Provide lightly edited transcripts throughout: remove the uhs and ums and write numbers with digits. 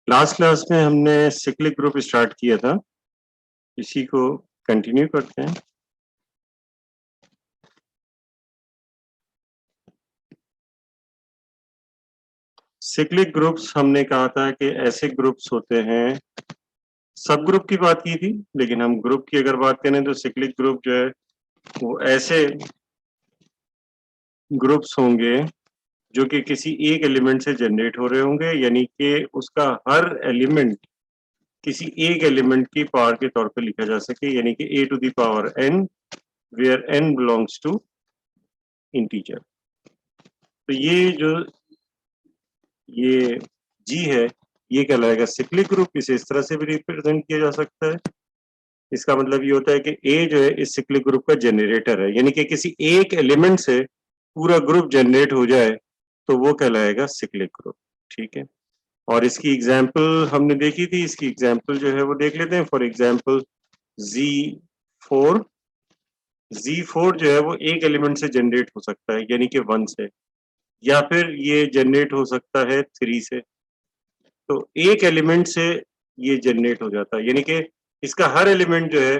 Last class में हमने सिक्लिक group start किया था, इसी को कंटिन्यू करते हैं। सिक्लिक ग्रुप्स हमने कहा था कि ऐसे ग्रुप्स होते हैं, सब ग्रुप की बात की थी, लेकिन हम ग्रुप की अगर बात करें तो सिक्लिक ग्रुप जो है वो ऐसे ग्रुप्स होंगे जो कि किसी एक एलिमेंट से जनरेट हो रहे होंगे, यानी कि उसका हर एलिमेंट किसी एक एलिमेंट की पावर के तौर पे लिखा जा सके, यानी कि a to the power n where n belongs to integer. तो ये जी है, ये कहलाएगा सिक्लिक ग्रुप। इसे इस तरह से भी रिप्रेजेंट किया जा सकता है। इसका मतलब ये होता है कि ए जो है इस सिक्लिक ग्रुप का जनरेटर है, यानी कि किसी एक एलिमेंट से पूरा ग्रुप जनरेट हो जाए तो वो कहलाएगा सिक्लिक ग्रुप। ठीक है, और इसकी एग्जाम्पल हमने देखी थी। इसकी एग्जाम्पल जो है वो देख लेते हैं। फॉर एग्जाम्पल Z4 Z4 जो है वो एक एलिमेंट से जनरेट हो सकता है, यानी कि 1 से, या फिर ये जनरेट हो सकता है 3 से। तो एक एलिमेंट से ये जनरेट हो जाता है, यानी कि इसका हर एलिमेंट जो है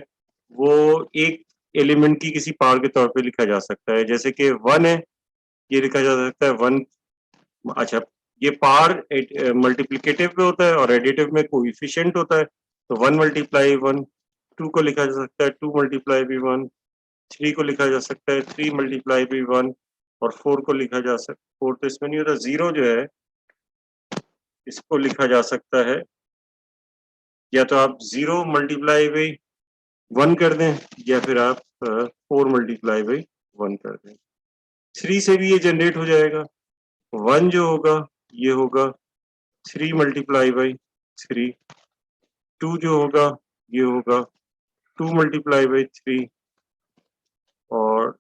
वो एक एलिमेंट की किसी पावर के तौर पे लिखा जा सकता है। जैसे कि 1 है, ये लिखा जा सकता है 1। अच्छा, ये पावर मल्टीप्लिकेटिव में होता है और एडिटिव में कोएफिशिएंट होता है। तो 1 मल्टीप्लाई 1, 2 को लिखा जा सकता है 2 मल्टीप्लाई बाई 1, 3 को लिखा जा सकता है 3 मल्टीप्लाई बाई 1, और 4 को लिखा जा सकता है 4 तो इसमें नहीं होता। 0 जो है इसको लिखा जा सकता है, या तो आप 0 मल्टीप्लाई बाई 1 कर दें, या फिर आप 4 मल्टीप्लाई बाई 1 कर दें। 3 से भी ये जनरेट हो जाएगा। 1 जो होगा ये होगा 3 मल्टीप्लाई बाई 3। 2 जो होगा ये होगा 2 मल्टीप्लाई बाई 3, और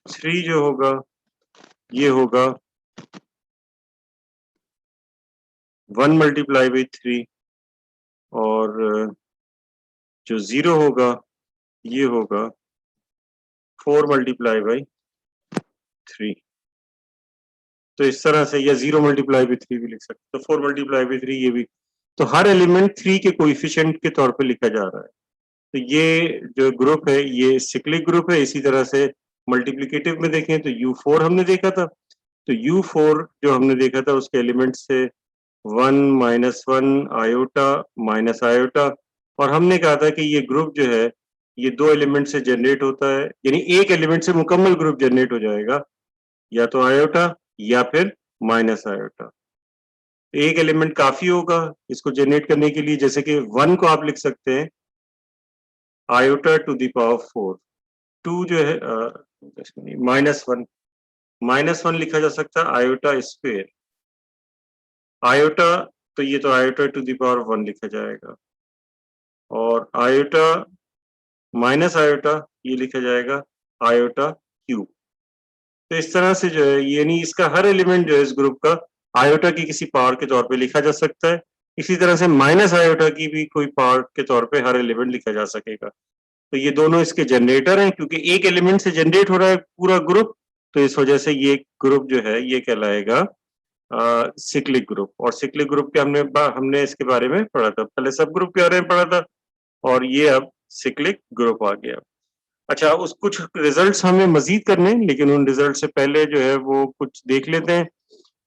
3 जो होगा ये होगा 1 मल्टीप्लाई बाई 3, और जो 0 होगा ये होगा 4 मल्टीप्लाई बाई 3। तो इस तरह से, या 0 मल्टीप्लाई बाई 3 भी लिख सकते, तो 4 मल्टीप्लाई बाई 3 ये भी। तो हर एलिमेंट 3 के कोएफिशिएंट के तौर पे लिखा जा रहा है। तो ये जो ग्रुप है ये सिक्लिक ग्रुप है। इसी तरह से मल्टीप्लिकेटिव में देखें तो U4 हमने देखा था। तो U4 जो हमने देखा था उसके एलिमेंट से 1 -1 आयोटा माइनस आयोटा, और हमने कहा था कि ये ग्रुप जो है ये दो एलिमेंट से जनरेट होता है, यानी एक एलिमेंट से मुकम्मल ग्रुप जनरेट हो जाएगा, या तो आयोटा या फिर माइनस आयोटा। एक एलिमेंट काफी होगा इसको जनरेट करने के लिए। जैसे कि 1 को आप लिख सकते हैं आयोटा टू द पावर 4। 2 जो है -1, -1 लिखा जा सकता है आयोटा स्क्वायर। आयोटा, तो ये तो आयोटा टू द पावर 1 लिखा जाएगा, और आयोटा माइनस आयोटा ये लिखा जाएगा आयोटा क्यूब। तो इस तरह से जो है, यानी इसका हर एलिमेंट जो है इस ग्रुप का आयोटा की किसी पावर के तौर पे लिखा जा सकता है। इसी तरह से माइनस आयोटा की भी कोई पावर के तौर पे हर एलिमेंट लिखा जा सकेगा। तो ये दोनों इसके जनरेटर हैं, क्योंकि एक एलिमेंट से जनरेट हो रहा है पूरा ग्रुप। तो इस वजह से ये ग्रुप जो है ये कहलाएगा सिक्लिक ग्रुप। और सिक्लिक ग्रुप के हमने इसके बारे में पढ़ा था, पहले सब ग्रुप के बारे में पढ़ा था, और ये अब सिक्लिक ग्रुप आ गया। अच्छा, उस कुछ रिजल्ट्स हमें मजीद करने हैं, लेकिन उन रिजल्ट से पहले जो है वो कुछ देख लेते हैं,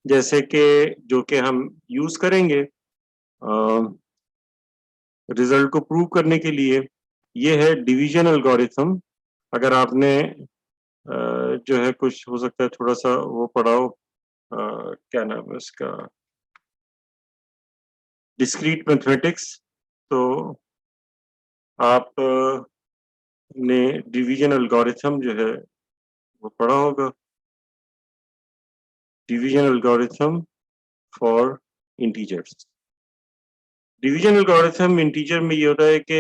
जैसे कि जो कि हम यूज करेंगे रिजल्ट को प्रूव करने के लिए। ये है डिवीजन एल्गोरिथम। अगर आपने जो है कुछ हो सकता है थोड़ा सा वो पढ़ाओ, क्या नाम है उसका, डिस्क्रीट मैथमेटिक्स। तो आप ने डिवीजन एल्गोरिथम जो है वो पढ़ा होगा, division algorithm for integers. Division algorithm integer में ये होता है कि,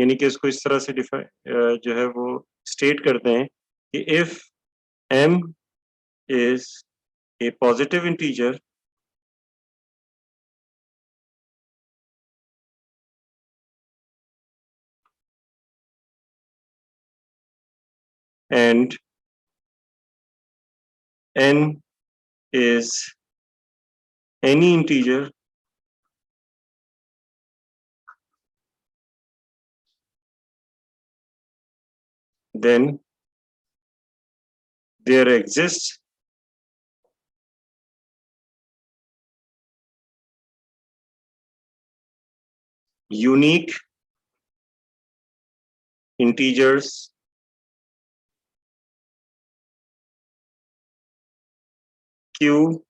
यानी कि इसको इस तरह से डिफाइन जो है वो स्टेट करते हैं कि if m is a positive integer and n is any integer then there exists unique integers q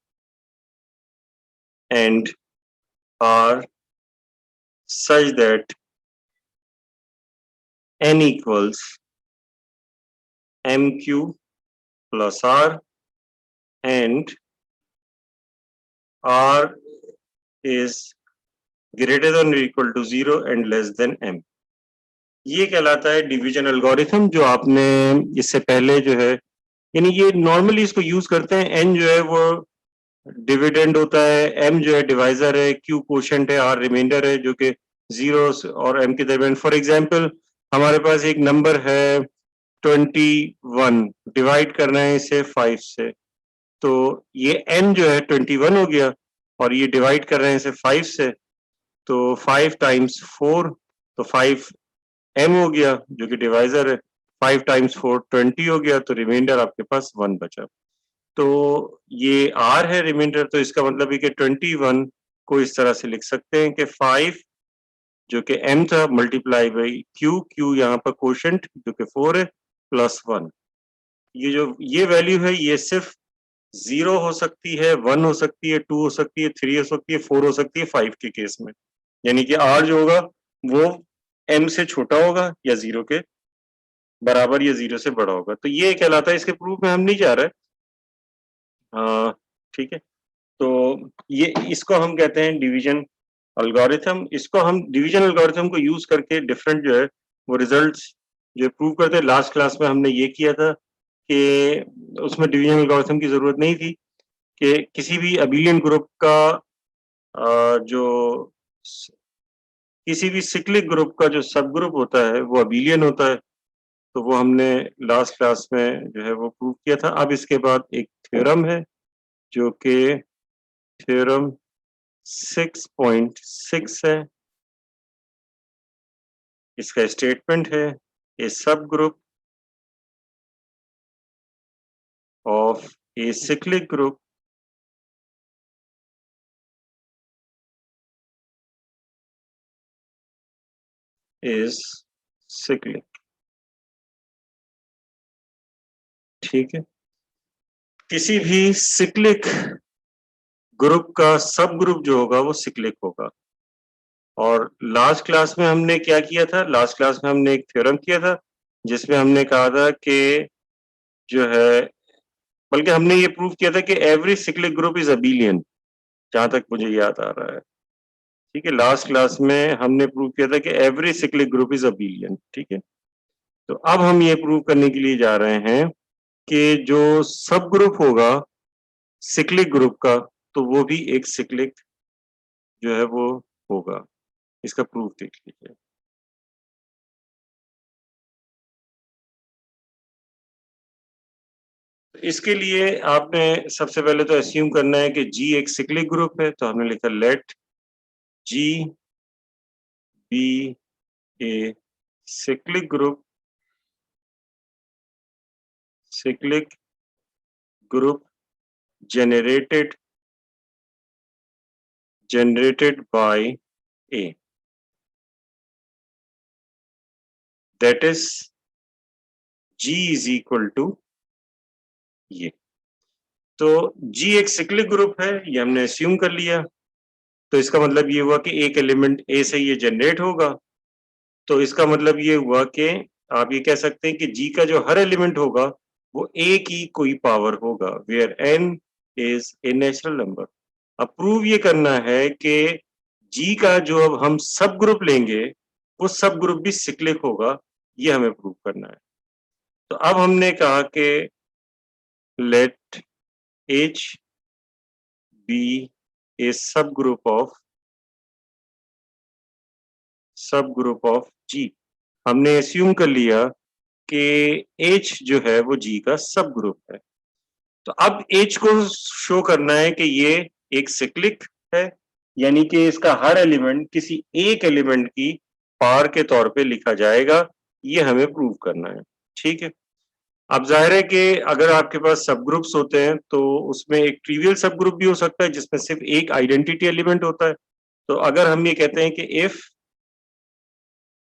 and r such that n equals mq plus r and r is greater than or equal to 0 and less than m. ये कहलाता है division algorithm, जो आपने इससे पहले जो है, यानी ये नॉर्मली इसको यूज करते हैं। n जो है वो डिविडेंड होता है, m जो है डिवाइजर है, q कोशेंट है, r रिमाइंडर है, जो कि 0 और m के दरमियान। फॉर एग्जांपल हमारे पास एक नंबर है 21, डिवाइड करना है इसे 5 से, तो ये n जो है 21 हो गया और ये डिवाइड कर रहे हैं इसे 5 से, तो 5 टाइम्स 4, तो 5 m हो गया जो कि डिवाइजर है, 5 टाइम्स 4 20 हो गया, तो रिमाइंडर आपके पास 1 बचा। तो ये r है रिमाइंडर, तो इसका मतलब है कि 21 को इस तरह से लिख सकते हैं कि 5 जो कि m था मल्टीप्लाई बाई q यहाँ पर कोशेंट जो कि 4 है प्लस 1। ये वैल्यू है, ये सिर्फ 0 हो सकती है, 1 हो सकती है, 2 हो सकती है, 3 हो सकती है, 4 हो सकती है 5 के केस में, यानी कि r जो होगा वो m से छोटा होगा या 0 के बराबर या 0 से बड़ा होगा। तो ये कहलाता है, इसके प्रूफ में हम नहीं जा रहे, ठीक है। तो ये इसको हम कहते हैं डिवीजन एल्गोरिथम। इसको हम डिवीजन एल्गोरिथम को यूज करके डिफरेंट जो है वो रिजल्ट्स जो प्रूव करते हैं। लास्ट क्लास में हमने ये किया था कि उसमें डिवीजन एल्गोरिथम की जरूरत नहीं थी, कि किसी भी अबिलियन ग्रुप का जो किसी भी सिक्लिक ग्रुप का जो सब ग्रुप होता है वो अबिलियन होता है। तो वो हमने लास्ट क्लास में जो है वो प्रूव किया था। अब इसके बाद एक थ्योरम है जो कि थ्योरम 6.6 है। इसका स्टेटमेंट है, a sub group of a cyclic group is cyclic. ठीक है, किसी भी सिक्लिक ग्रुप का सब ग्रुप जो होगा वो सिक्लिक होगा। और लास्ट क्लास में हमने क्या किया था? लास्ट क्लास में हमने एक थ्योरम किया था जिसमें हमने कहा था कि जो है, बल्कि हमने ये प्रूव किया था कि एवरी सिक्लिक ग्रुप इज अबिलियन, जहां तक मुझे याद आ रहा है। ठीक है, लास्ट क्लास में हमने प्रूव किया था कि एवरी सिक्लिक ग्रुप इज अबिलियन। ठीक है, तो अब हम ये प्रूव करने के लिए जा रहे हैं कि जो सब ग्रुप होगा सिक्लिक ग्रुप का, तो वो भी एक सिक्लिक जो है वो होगा। इसका प्रूफ देख लीजिए। इसके लिए आपने सबसे पहले तो अस्यूम करना है कि G एक सिक्लिक ग्रुप है, तो हमने लिखा let G be a cyclic group, cyclic group generated by A, that is G is equal to ये। तो G एक सिक्लिक ग्रुप है, ये हमने अस्यूम कर लिया। तो इसका मतलब ये हुआ कि एक एलिमेंट A से ये जनरेट होगा। तो इसका मतलब ये हुआ कि आप ये कह सकते हैं कि G का जो हर एलिमेंट होगा वो A की कोई पावर होगा, where n is a natural number. अब प्रूव ये करना है कि G का जो अब हम सब ग्रुप लेंगे वो सब ग्रुप भी सिक्लिक होगा, ये हमें प्रूव करना है। तो अब हमने कहा कि late H B A sub group of G। हमने अस्यूम कर लिया कि H जो है वो G का सब ग्रुप है। तो अब H को शो करना है कि ये एक सिक्लिक है, यानी कि इसका हर एलिमेंट किसी एक एलिमेंट की पावर के तौर पे लिखा जाएगा, ये हमें प्रूव करना है। ठीक है। अब जाहिर है कि अगर आपके पास सब ग्रुप्स होते हैं तो उसमें एक ट्रिवियल सब ग्रुप भी हो सकता है जिसमें सिर्फ एक आइडेंटिटी एलिमेंट होता है। तो अगर हम ये कहते हैं कि इफ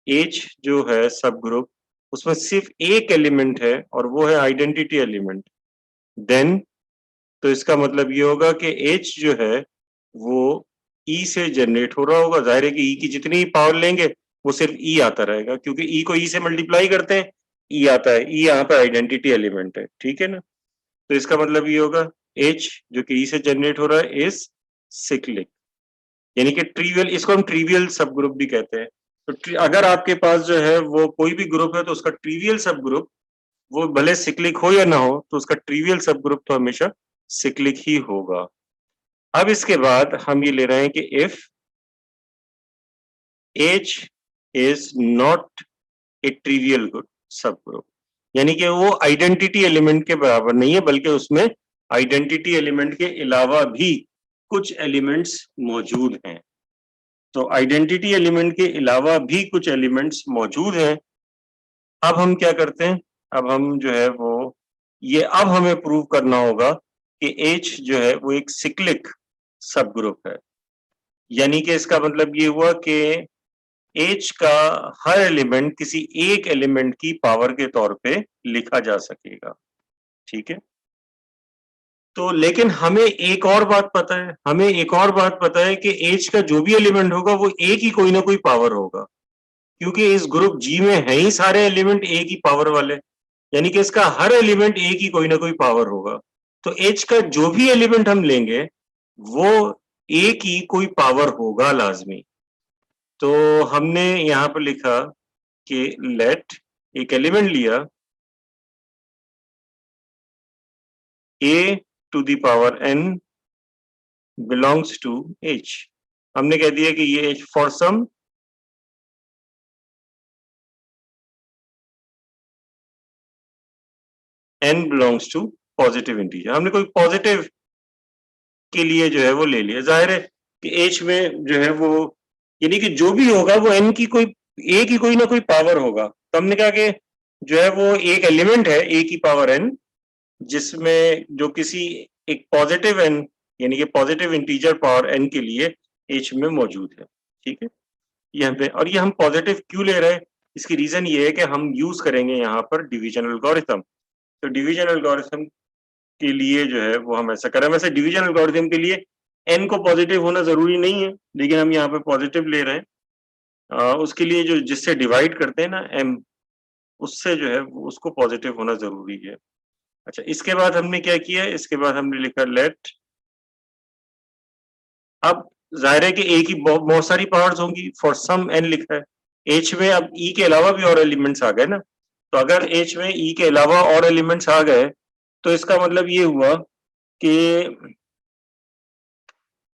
एच जो है सब ग्रुप उसमें सिर्फ एक एलिमेंट है और वो है आइडेंटिटी एलिमेंट, देन तो इसका मतलब ये होगा कि एच जो है वो ई से जनरेट हो रहा होगा। जाहिर है कि ई की जितनी पावर लेंगे वो सिर्फ ई आता रहेगा, क्योंकि ई को ई से मल्टीप्लाई करते हैं, ई आता है, ई यहाँ पे आइडेंटिटी एलिमेंट है, ठीक है ना। तो इसका मतलब ये होगा एच जो कि ई से जनरेट हो रहा है इज सिक्लिक, यानी कि ट्रिवियल, इसको हम ट्रिवियल सब ग्रुप भी कहते हैं। तो अगर आपके पास जो है वो कोई भी ग्रुप है तो उसका ट्रिवियल सब ग्रुप वो भले सिक्लिक हो या ना हो तो उसका ट्रिवियल सब ग्रुप तो हमेशा सिक्लिक ही होगा। अब इसके बाद हम ये ले रहे हैं कि if H is not a trivial सब ग्रुप, यानी कि वो आइडेंटिटी एलिमेंट के बराबर नहीं है बल्कि उसमें आइडेंटिटी एलिमेंट के अलावा भी कुछ एलिमेंट्स मौजूद हैं। तो आइडेंटिटी एलिमेंट के अलावा भी कुछ एलिमेंट्स मौजूद हैं। अब हम क्या करते हैं, अब हम जो है वो ये अब हमें प्रूव करना होगा कि H जो है वो एक सिक्लिक सब ग्रुप है। यानी कि इसका मतलब ये हुआ कि H का हर एलिमेंट किसी एक एलिमेंट की पावर के तौर पे लिखा जा सकेगा, ठीक है। तो लेकिन हमें एक और बात पता है, हमें एक और बात पता है कि H का जो भी एलिमेंट होगा वो एक ही कोई ना कोई पावर होगा, क्योंकि इस ग्रुप जी में है ही सारे एलिमेंट एक ही पावर वाले, यानी कि इसका हर एलिमेंट एक ही कोई ना कोई पावर होगा। तो एच का जो भी एलिमेंट हम लेंगे वो एक ही कोई पावर होगा लाजमी। तो हमने यहां पर लिखा कि लेट एक एलिमेंट लिया a to the power n belongs to h। हमने कह दिया कि ये h for some n belongs to positive integer, हमने कोई पॉजिटिव के लिए जो है वो ले लिया। जाहिर है कि एच में जो है वो यानी कि जो भी होगा वो एन की कोई ए की कोई ना कोई पावर होगा। तो हमने कहा कि जो है वो एक एलिमेंट है ए की पावर एन जिसमें जो किसी एक पॉजिटिव एन यानी कि पॉजिटिव इंटीजर पावर एन के लिए एच में मौजूद है, ठीक है। यहाँ पे और ये हम पॉजिटिव क्यों ले रहे हैं, इसकी रीजन ये है कि हम यूज करेंगे यहाँ पर डिवीजन एल्गोरिथम। तो डिवीजन एल्गोरिथम के लिए जो है वो हम ऐसा करें। वैसे डिवीजन एल्गोरिथम के लिए एन को पॉजिटिव होना जरूरी नहीं है, लेकिन हम यहाँ पे पॉजिटिव ले रहे हैं। उसके लिए जो जिससे डिवाइड करते हैं ना एम, उससे जो है उसको पॉजिटिव होना जरूरी है। अच्छा, इसके बाद हमने क्या किया, इसके बाद हमने लिखा लेट, अब जाहिर है कि ए की बहुत सारी पावर्स होंगी, फॉर सम एन लिखा है। एच में अब ई के अलावा भी और एलिमेंट्स आ गए ना, तो अगर एच में ई के अलावा और एलिमेंट्स आ गए तो इसका मतलब ये हुआ कि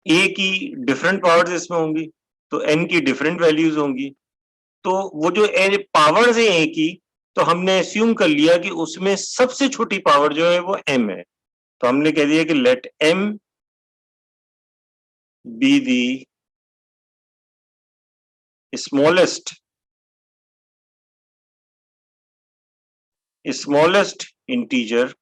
ए की डिफरेंट पावर्स इसमें होंगी तो एन की डिफरेंट वैल्यूज होंगी। तो वो जो पावर्स है ए की, तो हमने अस्यूम कर लिया कि उसमें सबसे छोटी पावर जो है वो एम है। तो हमने कह दिया कि let M be the smallest integer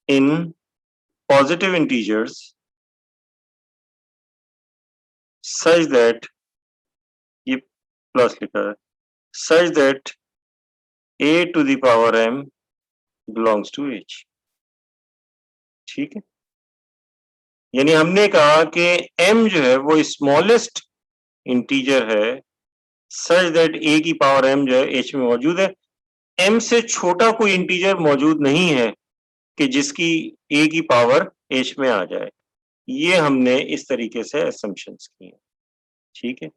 in positive integers such that, ये प्लस लिखा है, such that A to the power M belongs to H, ठीक है। यानी हमने कहा कि m जो है वो स्मॉलेस्ट इंटीजर है सच दैट a की पावर m जो है h में मौजूद है। m से छोटा कोई इंटीजर मौजूद नहीं है कि जिसकी a की पावर h में आ जाए। ये हमने इस तरीके से असम्पशंस किए, ठीक है।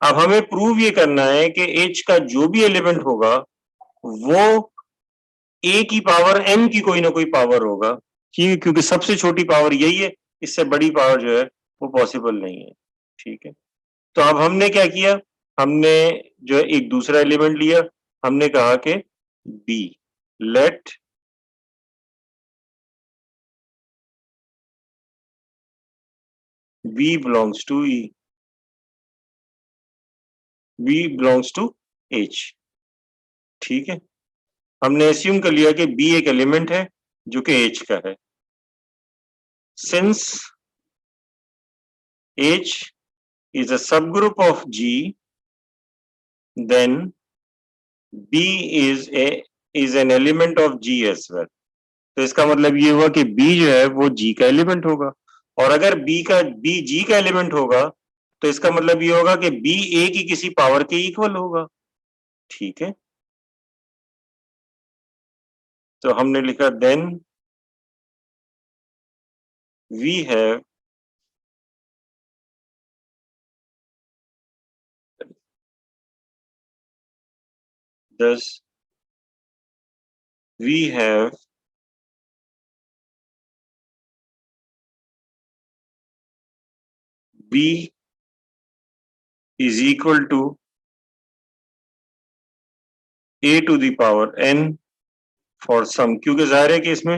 अब हमें प्रूव ये करना है कि h का जो भी एलिमेंट होगा वो a की पावर m की कोई ना कोई पावर होगा, ठीक है, क्योंकि सबसे छोटी पावर यही है, इससे बड़ी पावर जो है वो पॉसिबल नहीं है, ठीक है। तो अब हमने क्या किया, हमने जो है एक दूसरा एलिमेंट लिया, हमने कहा कि B let B belongs to E. V belongs to H। ठीक है, हमने एस्यूम कर लिया कि B एक एलिमेंट है जो कि H का है। Since H is a subgroup of G, then B is an element of G as well। तो इसका मतलब ये हुआ कि B जो है वो G का एलिमेंट होगा, और अगर B G का एलिमेंट होगा तो इसका मतलब ये होगा कि B A की किसी पावर के इक्वल होगा। ठीक है, तो हमने लिखा then we have thus we have B is equal to A to the power n for some, क्योंकि जाहिर है कि इसमें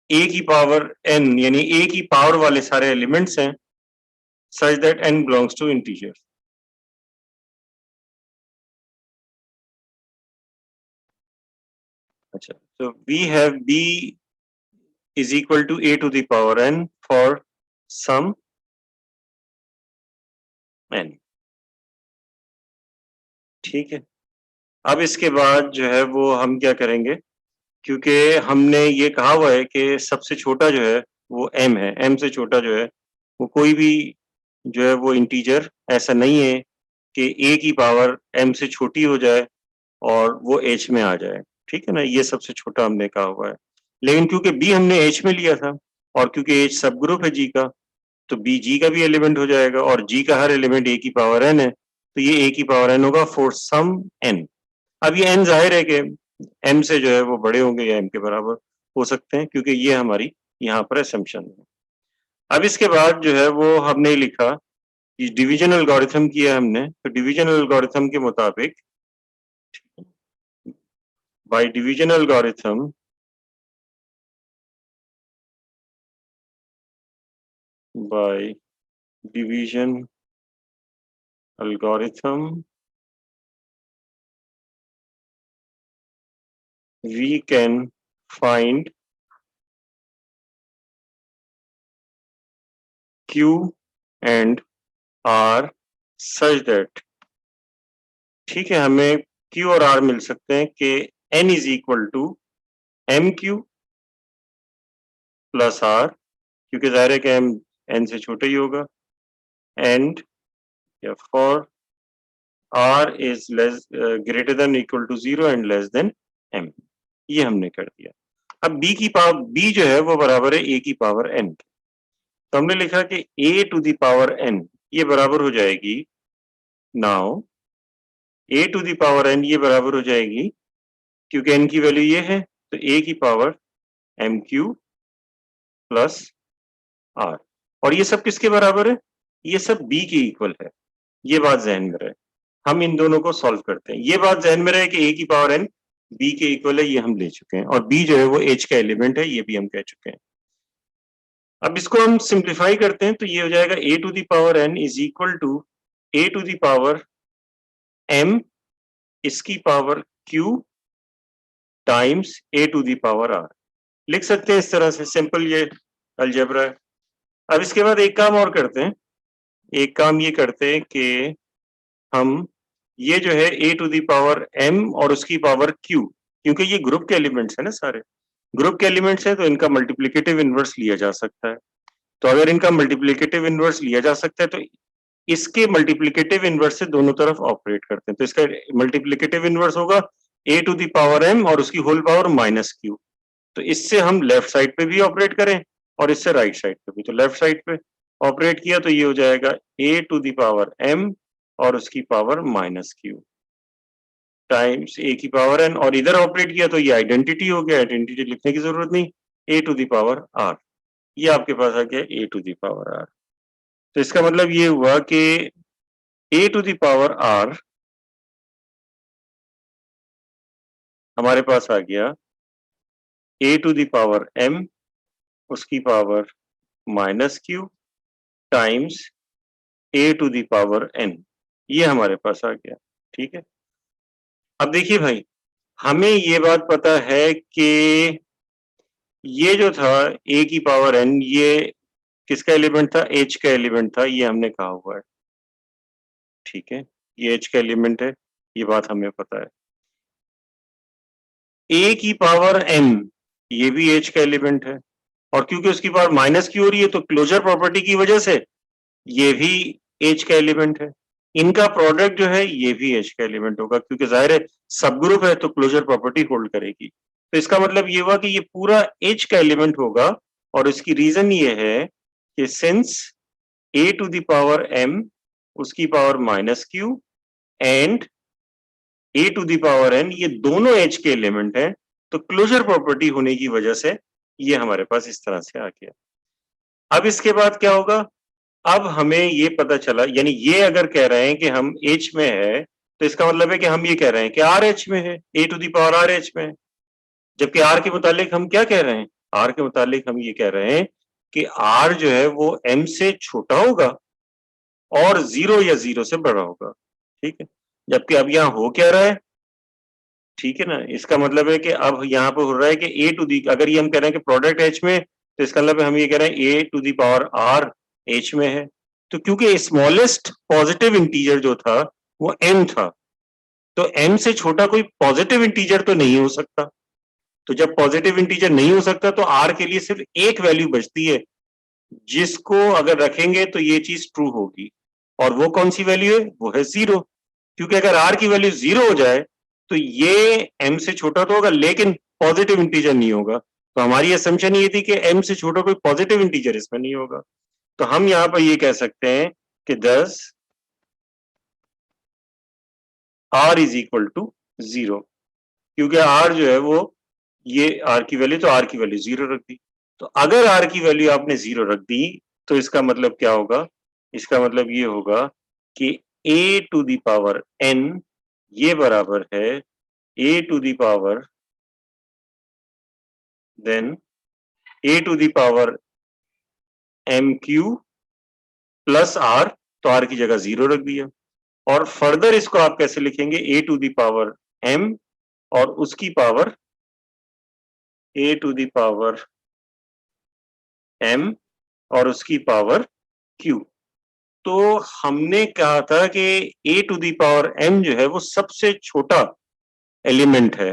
A की पावर n यानी A की पावर वाले सारे एलिमेंट्स हैं such that n belongs to integer। अच्छा, so we have B is equal to A to the power n for some n। ठीक है, अब इसके बाद जो है वो हम क्या करेंगे, क्योंकि हमने ये कहा हुआ है कि सबसे छोटा जो है वो m है, m से छोटा जो है वो कोई भी जो है वो इंटीजर ऐसा नहीं है कि a की पावर m से छोटी हो जाए और वो h में आ जाए। ठीक है ना, ये सबसे छोटा हमने कहा हुआ है। लेकिन क्योंकि b हमने h में लिया था और क्योंकि h सब ग्रुप है g का, तो b g का भी एलिमेंट हो जाएगा, और g का हर एलिमेंट a की पावर n है, तो ये a की पावर n होगा फॉर सम n। अब ये n जाहिर है कि m से जो है वो बड़े होंगे या m के बराबर हो सकते हैं, क्योंकि ये हमारी यहाँ पर असम्पशन है। अब इसके बाद जो है वो हमने लिखा कि डिवीजन एल्गोरिथम किया हमने, तो डिवीजन एल्गोरिथम के मुताबिक by division algorithm by division algorithm we can find Q and R such that, ठीक है, हमें Q और R मिल सकते हैं कि N is equal to MQ plus R, क्योंकि जाहिर है कि M N से छोटा ही होगा, and for R is less greater than equal to 0 and less than M। ये हमने कर दिया। अब B की पावर B जो है वो बराबर है A की पावर N। तो हमने लिखा कि A to the power N ये बराबर हो जाएगी, now A to the power N ये बराबर हो जाएगी, क्योंकि N की वैल्यू ये है तो A की पावर MQ प्लस R। और ये सब किसके बराबर है, ये सब B के इक्वल है। ये बात ज़हन में रहे, हम इन दोनों को सॉल्व करते हैं। ये बात ज़हन में रहे कि A की पावर N B के इक्वल है, ये हम ले चुके हैं, और B जो है वो H का एलिमेंट है, ये भी हम कह चुके हैं। अब इसको हम सिंप्लीफाई करते हैं तो ये हो जाएगा A to the power N is equal to A to the power M इसकी power Q times A to the power R। लिख सकते हैं इस तरह से, सिंपल ये अलजेब्रा है। अब इसके बाद एक काम और करते हैं, एक काम ये करते हैं कि हम ये जो है A to the power M और उसकी पावर Q, क्योंकि ये ग्रुप के एलिमेंट्स है ना, सारे ग्रुप के एलिमेंट्स हैं, तो इनका मल्टीप्लिकेटिव इनवर्स लिया जा सकता है। तो अगर इनका मल्टीप्लिकेटिव इनवर्स लिया जा सकता है तो इसके मल्टीप्लिकेटिव इनवर्स से दोनों तरफ ऑपरेट करते हैं। तो इसका मल्टीप्लिकेटिव इनवर्स होगा A to the power M और उसकी होल पावर माइनस Q। तो इससे हम लेफ्ट साइड पे भी ऑपरेट करें और इससे राइट साइड पे भी। तो लेफ्ट साइड पे ऑपरेट किया तो ये हो जाएगा A to the power M और उसकी power minus Q times A की पावर N, और इधर ऑपरेट किया तो ये आइडेंटिटी हो गया, आइडेंटिटी लिखने की जरूरत नहीं, A to the power R। ये आपके पास आ गया A to the power R। तो इसका मतलब ये हुआ कि A to the power R हमारे पास आ गया A to the power M उसकी power minus Q times A to the power N। ये हमारे पास आ गया। ठीक है, अब देखिए भाई, हमें ये बात पता है कि ये जो था a की पावर n, ये किसका एलिमेंट था? h का एलिमेंट था, ये हमने कहा हुआ है। ठीक है, ये h का एलिमेंट है, ये बात हमें पता है। a की पावर m, ये भी h का एलिमेंट है, और क्योंकि उसकी पावर माइनस की हो रही है तो क्लोजर प्रॉपर्टी की वजह से ये भी h का एलिमेंट है। इनका प्रोडक्ट जो है ये भी h का एलिमेंट होगा, क्योंकि जाहिर है सब ग्रुप है तो क्लोजर प्रॉपर्टी होल्ड करेगी। तो इसका मतलब ये हुआ कि ये पूरा h का एलिमेंट होगा, और इसकी रीजन ये है कि since a to the power m उसकी power minus q and a to the power n, ये दोनों h के एलिमेंट हैं, तो क्लोजर प्रॉपर्टी होने की वजह से ये हमारे पास इस तरह से आ गया। अब इसके बाद क्या होगा? अब हमें ये पता चला, यानी ये अगर कह रहे हैं कि हम h में है, तो इसका मतलब है कि हम ये कह रहे हैं कि r h में है, a to the power r h में है। जबकि r के मुतालिक हम क्या कह रहे हैं? r के मुतालिक हम ये कह रहे हैं कि r जो है वो m से छोटा होगा और 0 या 0 से बड़ा होगा। ठीक है, जबकि अब यहाँ हो क्या रहा है? ठीक है ना, इसका मतलब है कि अब यहाँ पे हो रहा है कि a टू दी, अगर ये हम कह रहे हैं कि प्रोडक्ट h में, तो इसका मतलब हम ये कह रहे हैं a to the power r h में है। तो क्योंकि स्मॉलेस्ट पॉजिटिव इंटीजर जो था वो m था, तो m से छोटा कोई पॉजिटिव इंटीजर तो नहीं हो सकता। तो जब पॉजिटिव इंटीजर नहीं हो सकता तो r के लिए सिर्फ एक वैल्यू बचती है, जिसको अगर रखेंगे तो ये चीज ट्रू होगी, और वो कौन सी वैल्यू है? वो है 0। क्योंकि अगर r की वैल्यू 0 हो जाए तो ये m से छोटा तो होगा लेकिन पॉजिटिव इंटीजर नहीं होगा। तो हमारी असम्पशन ये थी कि m से छोटा कोई पॉजिटिव इंटीजर इसमें नहीं होगा। तो हम यहां पर ये कह सकते हैं कि 10 r इज इक्वल टू 0, क्योंकि r जो है वो, ये r की वैल्यू, तो r की वैल्यू 0 रख दी। तो अगर r की वैल्यू आपने 0 रख दी तो इसका मतलब क्या होगा? इसका मतलब ये होगा कि a to the power n ये बराबर है a to the power, then a to the power M Q plus r, तो r की जगह 0 रख दिया। और फर्दर इसको आप कैसे लिखेंगे? a to the power m और उसकी power a to the power m और उसकी पावर q। तो हमने कहा था कि a to the power m जो है वो सबसे छोटा एलिमेंट है,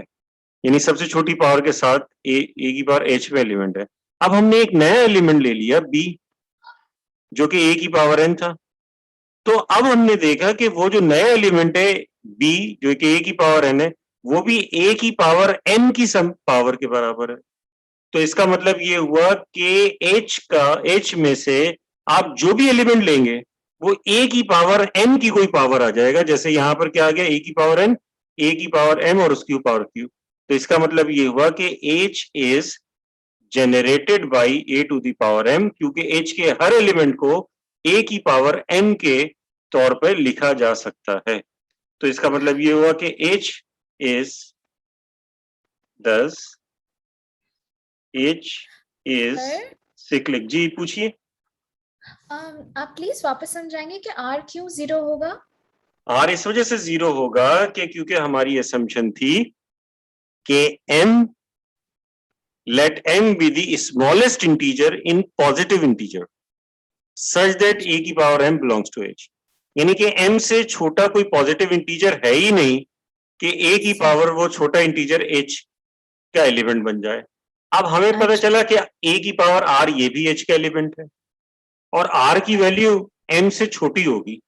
यानी सबसे छोटी पावर के साथ a की पावर h में एलिमेंट है। अब हमने एक नया एलिमेंट ले लिया b, जो कि a की पावर n था। तो अब हमने देखा कि वो जो नया एलिमेंट है b, जो कि a की पावर n है, वो भी a की पावर m की सम पावर के बराबर है। तो इसका मतलब ये हुआ कि h में से आप जो भी एलिमेंट लेंगे वो a की पावर n की कोई पावर आ जाएगा। जैसे यहां पर क्या आ गया? a की पावर n, a की पावर m और उसकी पावर q। तो इसका मतलब ये हुआ कि h is generated by a to the power m, क्योंकि h के हर एलिमेंट को a की पावर m के तौर पर लिखा जा सकता है। तो इसका मतलब ये हुआ कि h is 10, h is sir, cyclic. जी पूछिए। आप प्लीज वापस समझाएंगे कि आर क्यों 0 होगा? r इस वजह से 0 होगा कि क्योंकि हमारी असम्पशन थी कि m, let m be the smallest integer in positive integer such that a की power m belongs to h। यानी कि m से छोटा कोई पॉजिटिव इंटीजर है ही नहीं कि a की पावर वो छोटा इंटीजर h का एलिमेंट बन जाए। अब हमें पता अच्छा, चला कि a की पावर r ये भी h का एलिमेंट है, और r की वैल्यू m से छोटी होगी,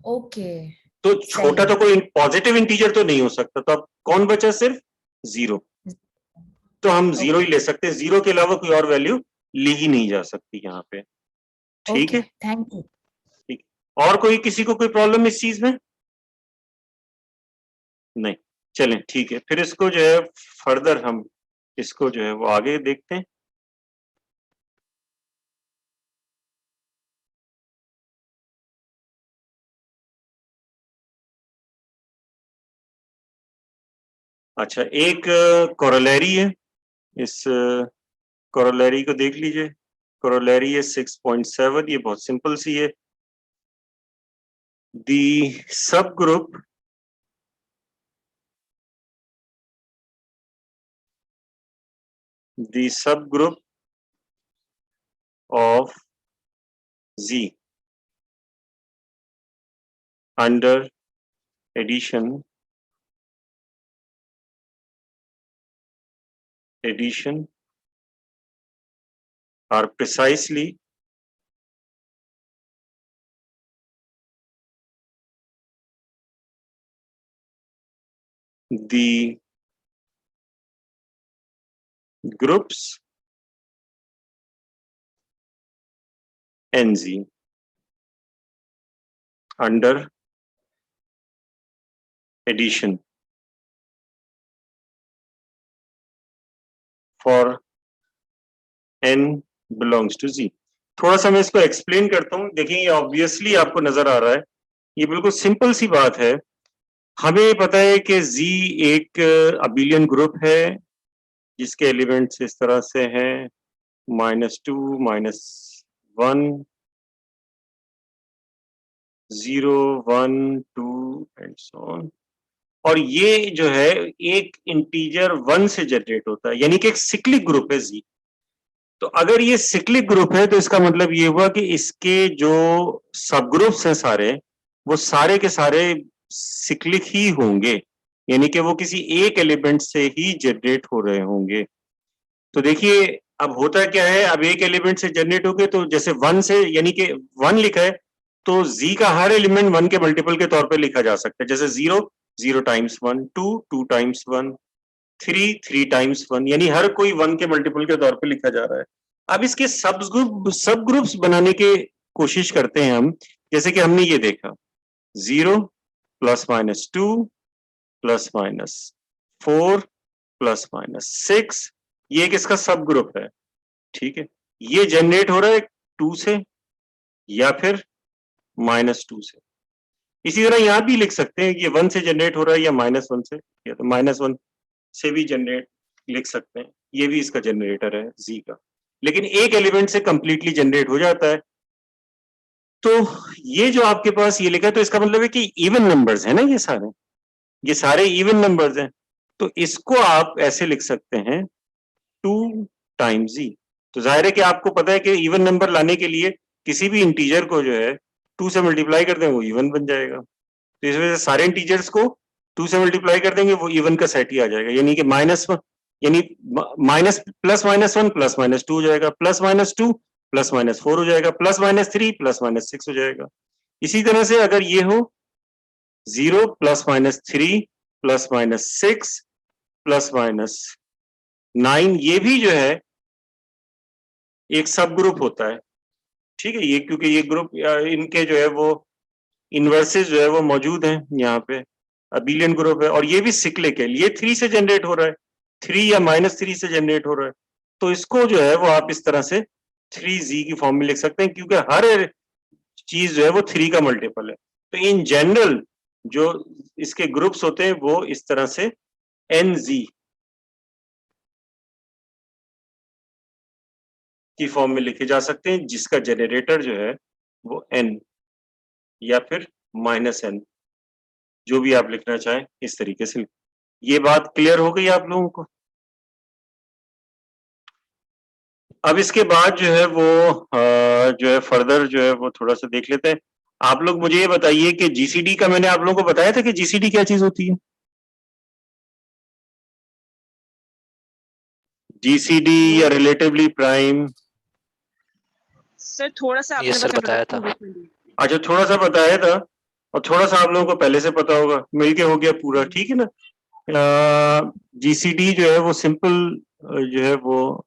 ओके, तो छोटा सही। तो कोई पॉजिटिव इंटीजर तो नहीं हो सकता। तो अब कौन बचा? सिर्फ 0। तो हम 0 ही ओके, ले सकते हैं, 0 के अलावा कोई और वैल्यू ली ही नहीं जा सकती यहाँ पे। ठीक ओके, है, थैंक यू। ठीक। और कोई, किसी को कोई प्रॉब्लम इस चीज में? नहीं, चलें ठीक है, फिर इसको जो है फर्दर हम इसको जो है वो आगे देखते हैं। अच्छा, एक कोरोलरी है, इस कोरोलरी को देख लीजिए। कोरोलरी है 6.7, ये बहुत सिंपल सी है। the subgroup of Z under addition are precisely the groups NZ under addition for n belongs to Z। थोड़ा सा मैं इसको एक्सप्लेन करता हूं। देखिए ये ऑब्वियसली आपको नजर आ रहा है, ये बिल्कुल सिंपल सी बात है। हमें पता है कि Z एक अबिलियन ग्रुप है जिसके एलिमेंट्स इस तरह से हैं -2, -1, 0, 1, 2 एंड सो ऑन। और ये जो है एक इंटीजर 1 से जनरेट होता है, यानी कि एक सिक्लिक ग्रुप है Z। तो अगर ये सिक्लिक ग्रुप है तो इसका मतलब ये हुआ कि इसके जो सब ग्रुप्स हैं सारे, वो सारे के सारे सिक्लिक ही होंगे, यानी कि वो किसी एक एलिमेंट से ही जनरेट हो रहे होंगे। तो देखिए अब होता क्या है, अब एक एलिमेंट से जनरेट हो गए तो जैसे 1 से, यानी कि 1 लिखा है तो Z का हर एलिमेंट 1 के मल्टीपल के तौर पे लिखा जा सकता है। जैसे 0 0 टाइम्स 1, 2 2 टाइम्स 1, 3 3 टाइम्स 1, यानी हर कोई 1 के मल्टीपल के तौर पे लिखा जा रहा है। अब इसके सब ग्रुप्स बनाने की कोशिश करते हैं हम, जैसे कि हमने ये देखा 0 +-2 +-4 +-6, ये एक इसका सब ग्रुप है, ठीक है। ये जनरेट हो रहा है 2 से या फिर -2 से। इसी तरह यहां भी लिख सकते हैं, ये 1 से जनरेट हो रहा है या -1 से, या तो -1 से भी जनरेट लिख सकते हैं, ये भी इसका जनरेटर है Z का, लेकिन एक एलिमेंट से कंप्लीटली जनरेट हो जाता है। तो ये जो आपके पास ये लिखा है तो इसका मतलब है कि इवन नंबर्स है ना, ये सारे इवन नंबर्स हैं। तो इसको आप ऐसे लिख सकते हैं 2 टाइम्स Z। तो जाहिर है कि आपको पता है कि इवन नंबर लाने के लिए किसी भी इंटीजर को जो है 2 से मल्टीप्लाई कर दें वो इवन बन जाएगा। तो इस वजह से सारे इंटीजर्स को 2 से मल्टीप्लाई कर देंगे वो इवन का सेट ही आ जाएगा, यानी कि -1, यानी माइनस +-1 +-2 हो जाएगा, +-2 +-4 हो जाएगा, +-3 +-6 हो जाएगा। इसी तरह से अगर ये हो 0 +-3 +-6 +-9, ये भी जो है एक सब ग्रुप होता है, ठीक है। ये क्योंकि ये ग्रुप इनके जो है वो इनवर्सेस जो है वो मौजूद हैं यहाँ पे, अबिलियन ग्रुप है और ये भी सिक्लिक है। ये 3 से जनरेट हो रहा है, 3 या -3 से जनरेट हो रहा है। तो इसको जो है वो आप इस तरह से 3Z की फॉर्म में लिख सकते हैं, क्योंकि हर चीज जो है वो 3 का मल्टीपल है। तो इन जनरल जो इसके ग्रुप्स होते हैं वो इस तरह से NZ की फॉर्म में लिखे जा सकते हैं, जिसका जनरेटर जो है वो N या फिर -N, जो भी आप लिखना चाहें इस तरीके से। ये बात क्लियर हो गई आप लोगों को? अब इसके बाद जो है वो जो है फर्दर जो है वो थोड़ा सा देख लेते हैं। आप लोग मुझे ये बताइए कि GCD का मैंने आप लोगों को बताया था कि GCD क्या चीज होती है? GCD या रिलेटिवली प्राइम? सर थोड़ा सा ये सर बताया था। अच्छा, थोड़ा सा बताया था और थोड़ा सा आप लोगों को पहले से पता होगा, मिलके हो गया पूरा, ठीक है ना। GCD जो है वो सिंपल जो है वो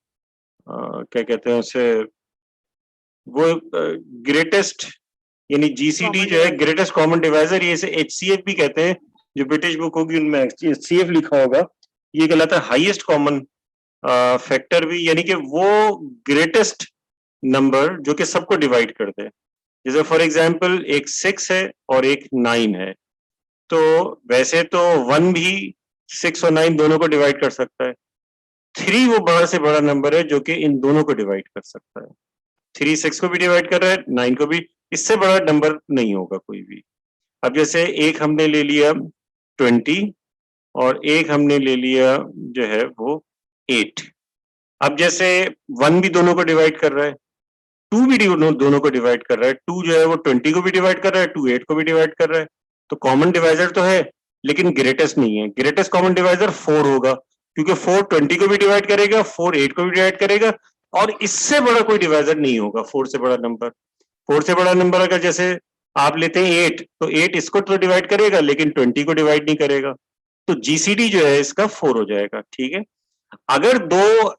क्या कहते हैं उसे, वो ग्रेटेस्ट, यानी GCD जो है ग्रेटेस्ट कॉमन डिवाइजर, ये इसे HCF भी कहते हैं। जो ब्रिटिश बुक होगी उनमें HCF लिखा होगा। ये कहलाता है हाईएस्ट कॉमन फैक्टर भी, यानी कि वो ग्रेटेस्ट नंबर जो कि सबको डिवाइड करते हैं। जैसे फॉर एग्जांपल एक 6 है और एक 9 है, तो वैसे तो 1 भी 6 और 9 दोनों को डिवाइड कर सकता है। 3 वो बड़ा से बड़ा नंबर है जो कि इन दोनों को डिवाइड कर सकता है। 3 6 को भी डिवाइड कर रहा है, 9 को भी, इससे बड़ा नंबर नहीं होगा कोई भी। अब जैसे एक हमने ले लिया 20 और एक हमने ले लिया जो है वो 8। अब जैसे 1 भी दोनों को डिवाइड कर रहा है, 2 भी दोनों को डिवाइड कर रहा है, 2 जो है वो 20 को भी डिवाइड कर रहा है, 2 8 को भी डिवाइड कर रहा है, तो कॉमन डिवाइजर तो है लेकिन ग्रेटेस्ट नहीं है। ग्रेटेस्ट कॉमन डिवाइजर 4 होगा, क्योंकि 4 20 को भी डिवाइड करेगा, 4 8 को भी डिवाइड करेगा, और इससे बड़ा कोई डिवाइजर नहीं होगा 4 से बड़ा नंबर। 4 से बड़ा नंबर अगर जैसे आप लेते हैं 8, तो 8 इसको तो डिवाइड करेगा लेकिन 20 को डिवाइड नहीं करेगा, तो जीसीडी जो है इसका 4 हो जाएगा। ठीक है, अगर दो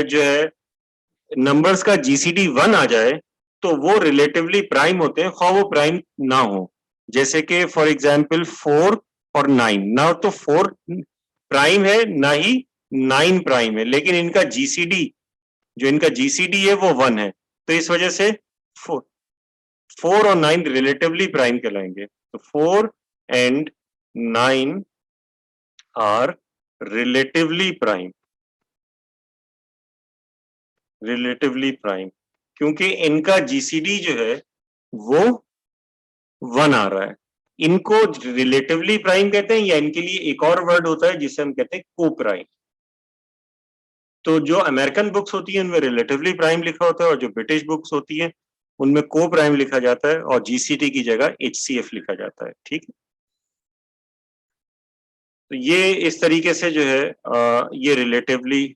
जो है नंबर्स का जीसीडी 1 आ जाए तो वो रिलेटिवली प्राइम होते हैं, खा वो प्राइम ना हो। जैसे कि फॉर एग्जांपल 4 और 9, ना तो 4 प्राइम है ना ही 9 प्राइम है, लेकिन इनका जीसीडी जो इनका जीसीडी है वो 1 है, तो इस वजह से 4 और 9 रिलेटिवली प्राइम कहलाएंगे। तो 4 and 9 are relatively prime, relatively prime, क्योंकि इनका जीसीडी जो है वो 1 आ रहा है। इनको रिलेटिवली प्राइम कहते हैं, या इनके लिए एक और वर्ड होता है जिसे हम कहते हैं को प्राइम। तो जो अमेरिकन बुक्स होती है उनमें रिलेटिवली प्राइम लिखा होता है, और जो ब्रिटिश बुक्स होती है उनमें को प्राइम लिखा जाता है, और जीसीटी की जगह एचसीएफ लिखा जाता है। ठीक है, तो ये इस तरीके से जो है ये रिलेटिवली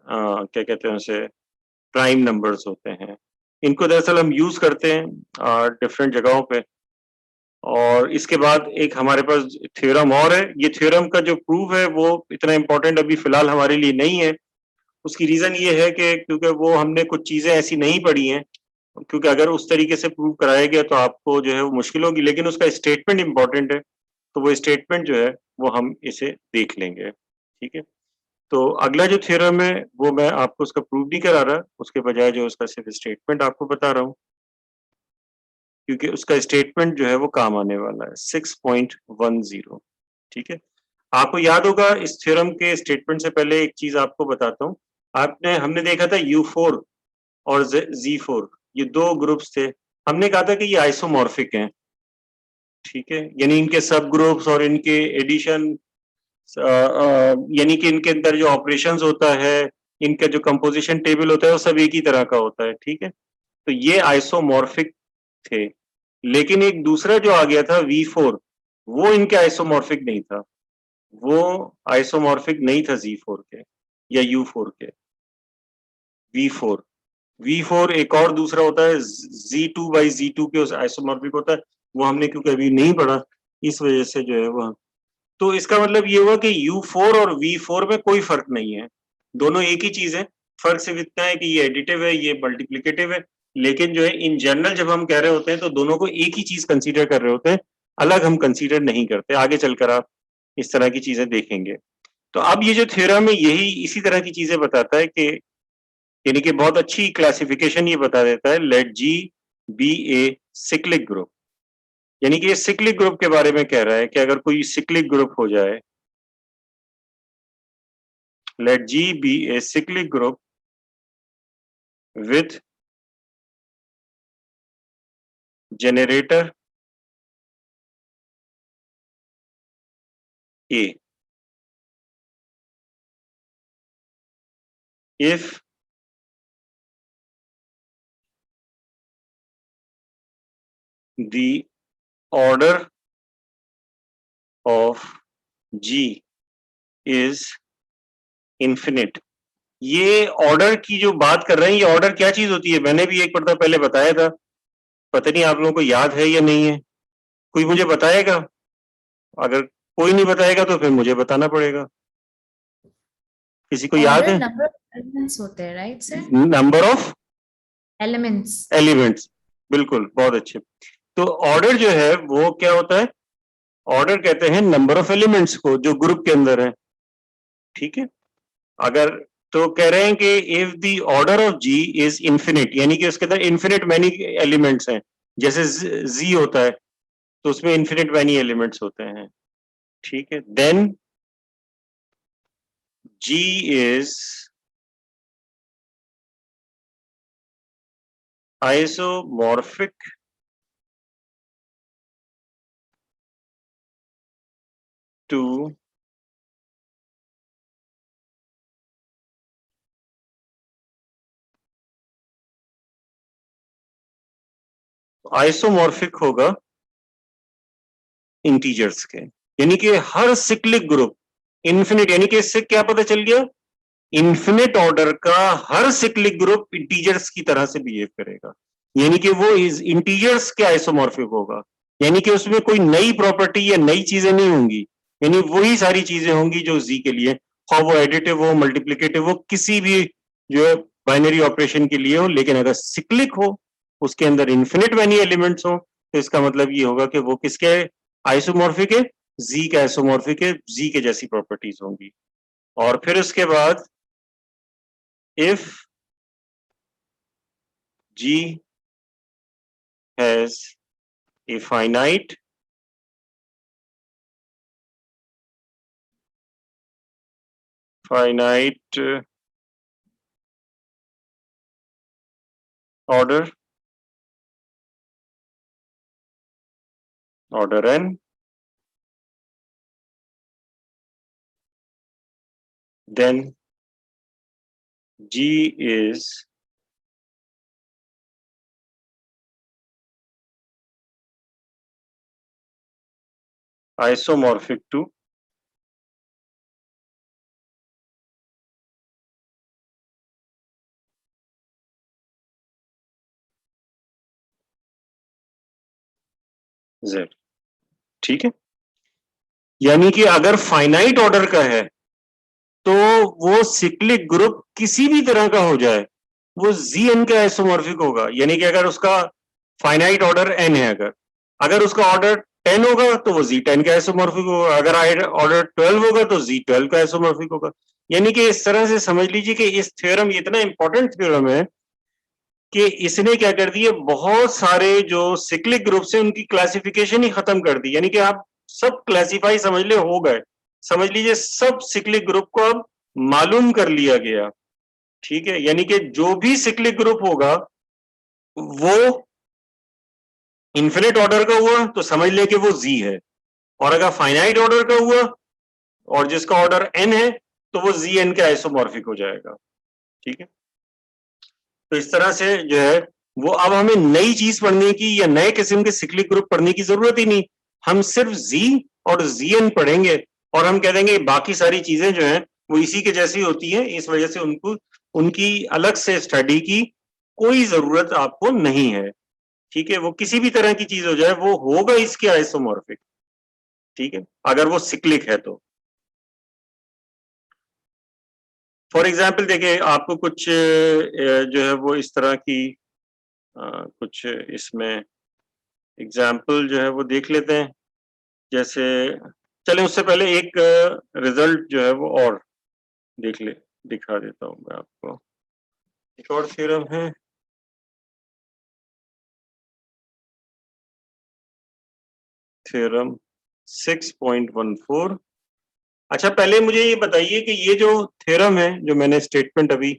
क्या कहते हैं उसे, प्राइम नंबर्स होते हैं। इनको दरअसल हम यूज करते हैं डिफरेंट जगहों पे। और इसके बाद एक हमारे पास थ्योरम और है, ये थ्योरम का जो प्रूफ है वो इतना इंपॉर्टेंट अभी फिलहाल हमारे लिए नहीं है। उसकी रीजन ये है कि क्योंकि वो हमने कुछ चीजें ऐसी नहीं पढ़ी हैं, क्योंकि अगर उस तरीके से प्रूव कराया गया तो आपको जो है वो मुश्किल होगी, लेकिन उसका स्टेटमेंट इंपॉर्टेंट है, तो वो स्टेटमेंट जो है वो हम इसे देख लेंगे। ठीक है, तो अगला जो थ्योरम है वो मैं आपको उसका प्रूव नहीं करा रहा, उसके बजाय जो उसका सिर्फ स्टेटमेंट आपको बता रहा हूँ, क्योंकि उसका स्टेटमेंट जो है वो काम आने वाला है 6.10। ठीक है, आपको याद होगा इस थ्योरम के स्टेटमेंट से पहले एक चीज आपको बताता हूँ। हमने देखा था U4 और Z4, ये दो ग्रुप्स थे। हमने कहा था कि ये आइसोमॉर्फिक हैं। ठीक है, यानी इनके सब ग्रुप्स और इनके एडिशन, यानी कि इनके अंदर जो ऑपरेशंस होता है, इनका जो कंपोजिशन टेबल होता है वो सब एक ही तरह का होता है। ठीक है, तो ये आइसोमॉर्फिक थे। लेकिन एक दूसरा जो आ गया था V4, वो इनके आइसोमॉर्फिक नहीं था, वो आइसोमॉर्फिक नहीं था Z4 के या U4 के। V4 एक और दूसरा होता है, Z2 बाई Z2 के उस आइसोमॉर्फिक होता है, वो हमने क्योंकि अभी नहीं पढ़ा, इस वजह से जो है वो। तो इसका मतलब ये हुआ कि U4 और V4 में कोई फर्क नहीं है, दोनों एक ही चीज है। फर्क सिर्फ इतना है कि ये एडिटिव है, ये मल्टीप्लिकेटिव है, लेकिन जो है इन जनरल जब हम कह रहे होते हैं तो दोनों को एक ही चीज कंसीडर कर रहे होते हैं, अलग हम कंसीडर नहीं करते। आगे चलकर आप इस तरह की चीजें देखेंगे। तो अब ये जो थ्योरम है यही इसी तरह की चीजें बताता है कि, यानी कि बहुत अच्छी क्लासिफिकेशन ये बता देता है, late G B a cyclic group. यानी कि ये सिक्लिक ग्रुप के बारे में कह रहा है कि अगर कोई सिक्लिक ग्रुप हो जाए, let G be a cyclic group with generator A if the order of G is infinite। ये ऑर्डर की जो बात कर रहे हैं, ये ऑर्डर क्या चीज होती है, मैंने भी एक पर्दा पहले बताया था, पता नहीं आप लोगों को याद है या नहीं है, कोई मुझे बताएगा? अगर कोई नहीं बताएगा तो फिर मुझे बताना पड़ेगा। किसी को याद ऑर्डर है? नंबर ऑफ एलिमेंट्स होते हैं, right sir? Number of elements. Elements, बिल्कुल, बहुत अच्छे। तो ऑर्डर जो है वो क्या होता है, ऑर्डर कहते हैं नंबर ऑफ एलिमेंट्स को जो ग्रुप के अंदर है। ठीक है, अगर तो कह रहे हैं कि if the order of G is infinite, यानी कि उसके अंदर इंफिनिट मैनी एलिमेंट्स हैं, जैसे जी होता है तो उसमें इंफिनिट मैनी एलिमेंट्स होते हैं। ठीक है, then G is isomorphic to isomorphic होगा इंटीजर्स के, यानी कि हर सिक्लिक ग्रुप इन्फिनिट, यानी कि इससे क्या पता चल गया, इन्फिनिट ऑर्डर का हर सिक्लिक ग्रुप इंटीजर्स की तरह से बिहेव करेगा, यानी कि वो इस इंटीजर्स के आइसोमॉर्फिक होगा, यानी कि उसमें कोई नई प्रॉपर्टी या नई चीजें नहीं होंगी, यानी वही सारी चीजें होंगी जो जी के लिए, हाँ वो एडिटिव हो, मल्टीप्लिकेटिव हो, किसी भी जो है बाइनरी ऑपरेशन के लिए हो, लेकिन अगर सिक्लिक हो, उसके अंदर इन्फिनिट मैनी एलिमेंट्स हो, तो इसका मतलब ये होगा कि वो किसके आइसोमॉर्फिक है, जी के आइसोमॉर्फिक है, जी के जैसी प्रॉपर्टीज होंगी। और फिर उसके बाद if G has a finite order n, then G is isomorphic to Z। ठीक है, यानी कि अगर फाइनाइट ऑर्डर का है तो वो सिक्लिक ग्रुप किसी भी तरह का हो जाए वो Zn का आइसोमॉर्फिक होगा, यानी कि अगर उसका फाइनाइट ऑर्डर n है, अगर उसका ऑर्डर 10 होगा तो वो Z10 का आइसोमॉर्फिक होगा, अगर ऑर्डर 12 होगा तो Z12 का आइसोमॉर्फिक होगा। यानी कि इस तरह से समझ लीजिए कि इस थ्योरम इतना इंपॉर्टेंट थ्योरम है कि इसने क्या कर दिया, बहुत सारे जो सिक्लिक ग्रुप्स हैं उनकी क्लासिफिकेशन ही खत्म कर दी, यानी कि आप सब क्लासिफाई समझ ले हो गए, समझ लीजिए सब सिक्लिक ग्रुप को अब मालूम कर लिया गया। ठीक है, यानी कि जो भी सिक्लिक ग्रुप होगा वो इन्फिनिट ऑर्डर का हुआ तो समझ ले कि वो जी है, और अगर फाइनाइट ऑर्डर का हुआ और जिसका ऑर्डर एन है तो वो जी एन के आइसोमॉर्फिक हो जाएगा। ठीक है, तो इस तरह से जो है वो अब हमें नई चीज पढ़ने की या नए किस्म के सिक्लिक ग्रुप पढ़ने की जरूरत ही नहीं, हम सिर्फ जी और जी एन पढ़ेंगे और हम कह देंगे बाकी सारी चीजें जो है वो इसी के जैसी होती है, इस वजह से उनको उनकी अलग से स्टडी की कोई जरूरत आपको नहीं है। ठीक है, वो किसी भी तरह की चीज हो जाए वो होगा इसके आइसोमॉर्फिक। ठीक है, अगर वो सिक्लिक है तो फॉर एग्जाम्पल देखिए आपको कुछ जो है वो इस तरह की कुछ इसमें एग्जाम्पल जो है वो देख लेते हैं। जैसे चलें उससे पहले एक रिजल्ट जो है वो और दिखा देता हूं मैं आपको। एक और थ्योरम है, थ्योरम 6.14। अच्छा पहले मुझे ये बताइए कि ये जो थ्योरम है जो मैंने स्टेटमेंट अभी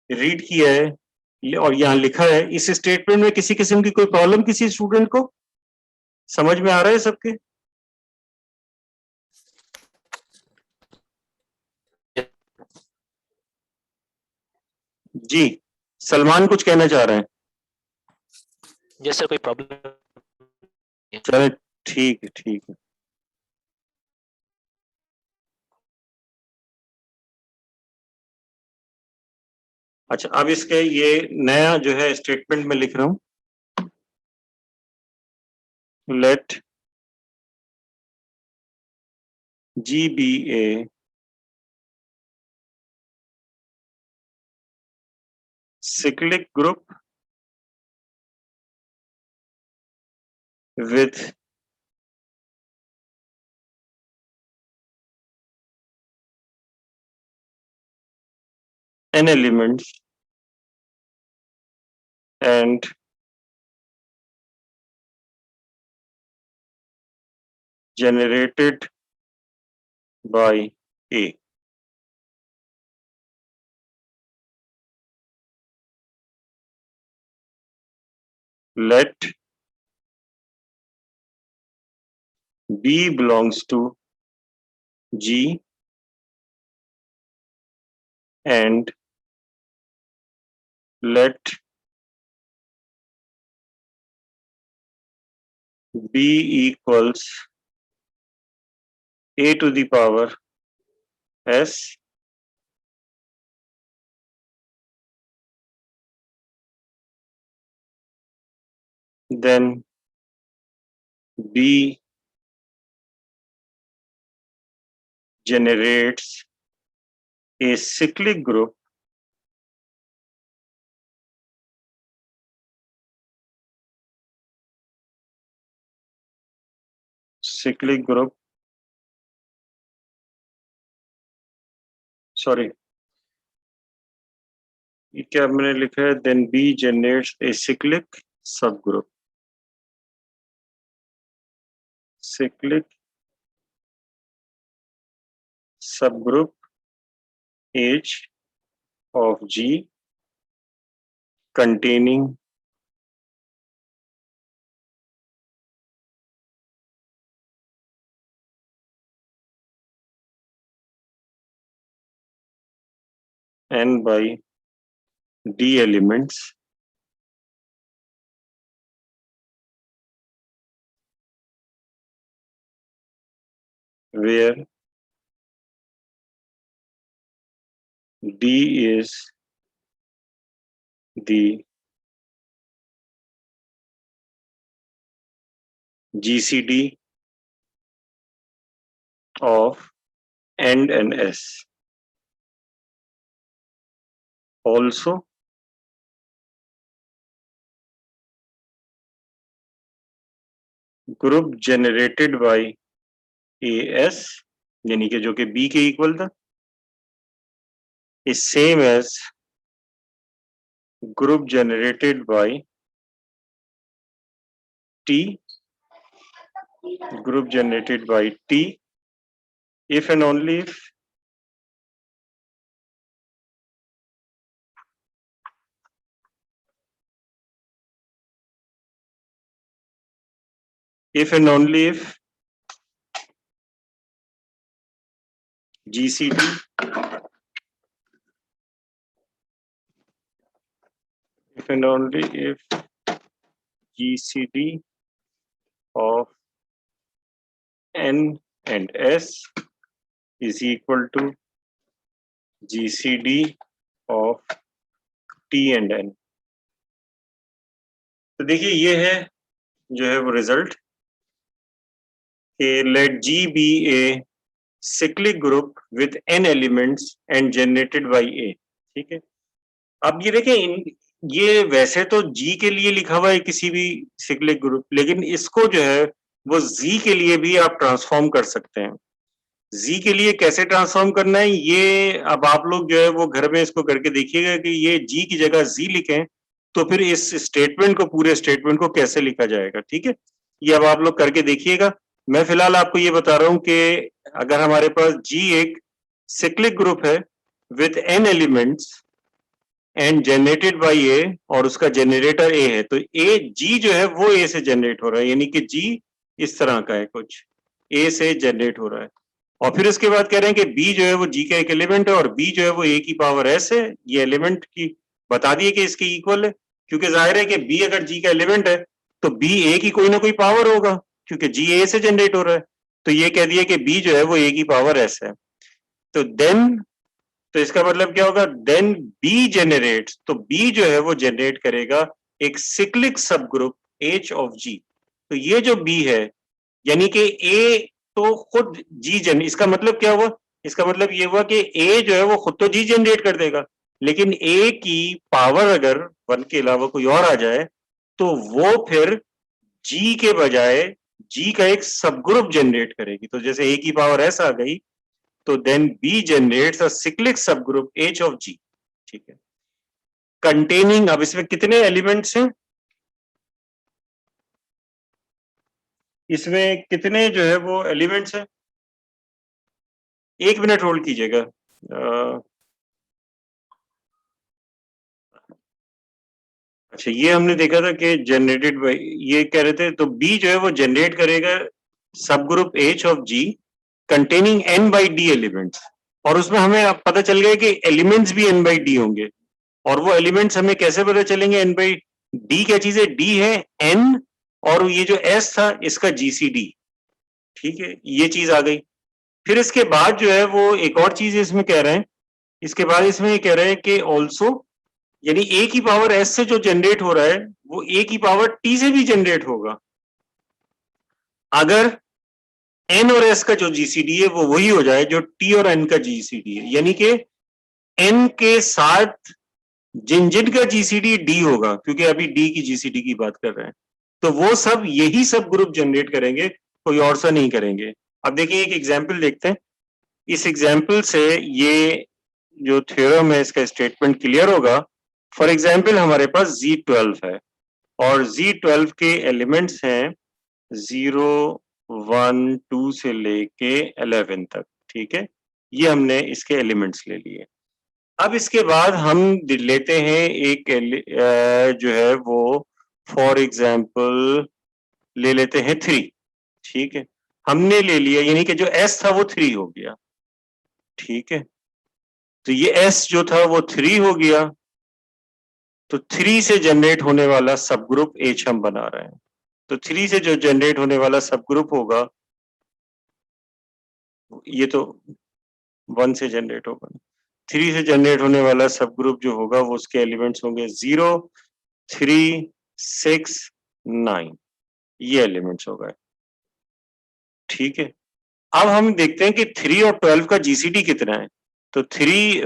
रीड किया है और यहाँ लिखा है, इस स्टेटमेंट में किसी किस्म की कोई प्रॉब्लम किसी स्टूडेंट को समझ में आ रहा है सबके? जी, सलमान कुछ कहना चाह रहे हैं? यस सर, कोई प्रॉब्लम? चले ठीक है ठीक है। अच्छा अब इसके ये नया जो है स्टेटमेंट में लिख रहा हूं, late G be a cyclic group with n elements and generated by A. Let B belongs to G and let B equals A to the power S then B generates a cyclic group sorry ये क्या मैंने लिखा है then B generates a cyclic subgroup H of G containing n by D elements where D is the GCD of AND and S. Also, group generated by AS यानी कि जो कि B के इक्वल था is same as group generated by T if and only if and only if GCD if and only if GCD of N and S is equal to GCD of T and N. तो देखिए ये है जो है वो result कि let G be a cyclic group with n elements and generated by A. ठीक है, अब ये देखें ये वैसे तो G के लिए लिखा हुआ है किसी भी cyclic group, लेकिन इसको जो है वो Z के लिए भी आप ट्रांसफॉर्म कर सकते हैं. Z के लिए कैसे ट्रांसफॉर्म करना है ये अब आप लोग जो है वो घर में इसको करके देखिएगा कि ये G की जगह Z लिखें तो फिर इस स्टेटमेंट को पूरे स्टेटमेंट को कैसे लिखा जाएगा. ठीक है, ये अब आप लोग करके देखिएगा. मैं फिलहाल आपको ये बता रहा हूं कि अगर हमारे पास G एक साइक्लिक ग्रुप है with n elements and generated by A और उसका जनरेटर A है तो G जो है वो A से जनरेट हो रहा है, यानी कि G इस तरह का है, कुछ A से जनरेट हो रहा है. और फिर उसके बाद कह रहे हैं कि B जो है वो G का एक एलिमेंट है और B जो है वो A की पावर S है. ये एलिमेंट की बता दिए कि इसके इक्वल है, क्योंकि जाहिर है कि B अगर G का एलिमेंट है तो B A की कोई ना कोई पावर होगा क्योंकि G A से जनरेट हो रहा है. तो ये कह दिया कि B जो है वो A की पावर S है. तो इसका मतलब क्या होगा, देन B जनरेट्स, तो B जो है वो जनरेट करेगा एक सिक्लिक सब ग्रुप H ऑफ G. तो ये जो B है यानी कि A तो खुद G इसका मतलब क्या हुआ, इसका मतलब ये हुआ कि A जो है वो खुद तो G जनरेट कर देगा, लेकिन A की पावर अगर 1 के अलावा कोई और आ जाए तो वो फिर G के बजाय G का एक सब ग्रुप जनरेट करेगी. तो जैसे A की पावर S आ गई तो देन B जनरेट्स अ सिक्लिक सब ग्रुप H ऑफ G. ठीक है, कंटेनिंग, अब इसमें कितने एलिमेंट्स हैं, इसमें कितने जो है वो एलिमेंट्स हैं, 1 मिनट होल्ड कीजिएगा. अच्छा, ये हमने देखा था कि जनरेटेड बाय, ये कह रहे थे, तो B जो है वो जनरेट करेगा सब group H of G containing n by d elements, और उसमें हमें अब पता चल गया कि एलिमेंट्स भी n by d होंगे, और वो एलिमेंट्स हमें कैसे पता चलेंगे? n by d क्या चीज है? d है n, और ये जो s था इसका GCD, ठीक है, ये चीज आ गई। फिर इसके बाद जो है वो एक और चीज इसमें कह रहे हैं, इसके बाद इसमें ये कह रहे हैं कि ऑल्सो, यानी a की पावर s से जो जनरेट हो रहा है वो a की पावर t से भी जनरेट होगा, अगर n और s का जो GCD है वो वही हो जाए जो t और n का GCD है, यानी कि n के साथ जिन जिन का GCD d होगा, क्योंकि अभी d की GCD की बात कर रहे हैं, तो वो सब यही सब ग्रुप जनरेट करेंगे, कोई और सा नहीं करेंगे। अब देखिए एक एग्जाम्पल देखते हैं, इस एग्जाम्पल से ये जो थ्योरम है इसका स्टेटमेंट क्लियर होगा। फॉर एग्जाम्पल हमारे पास Z12 है और Z12 के एलिमेंट्स हैं 0, 1, 2 से लेके 11 तक, ठीक है, ये हमने इसके एलिमेंट्स ले लिए। अब इसके बाद हम लेते हैं एक जो है वो फॉर एग्जाम्पल ले लेते हैं 3, ठीक है, हमने ले लिया, यानी कि जो S था वो 3 हो गया, ठीक है, तो ये S जो था वो 3 हो गया, तो 3 से जनरेट होने वाला सब ग्रुप H हम बना रहे हैं, तो 3 से जो जनरेट होने वाला सब ग्रुप होगा, ये तो 1 से जनरेट होगा, 3 से जनरेट होने वाला सब ग्रुप जो होगा वो उसके एलिमेंट्स होंगे 0, 3, 6, 9, ये एलिमेंट्स हो गए, ठीक है। अब हम देखते हैं कि 3 और 12 का GCD कितना है, तो 3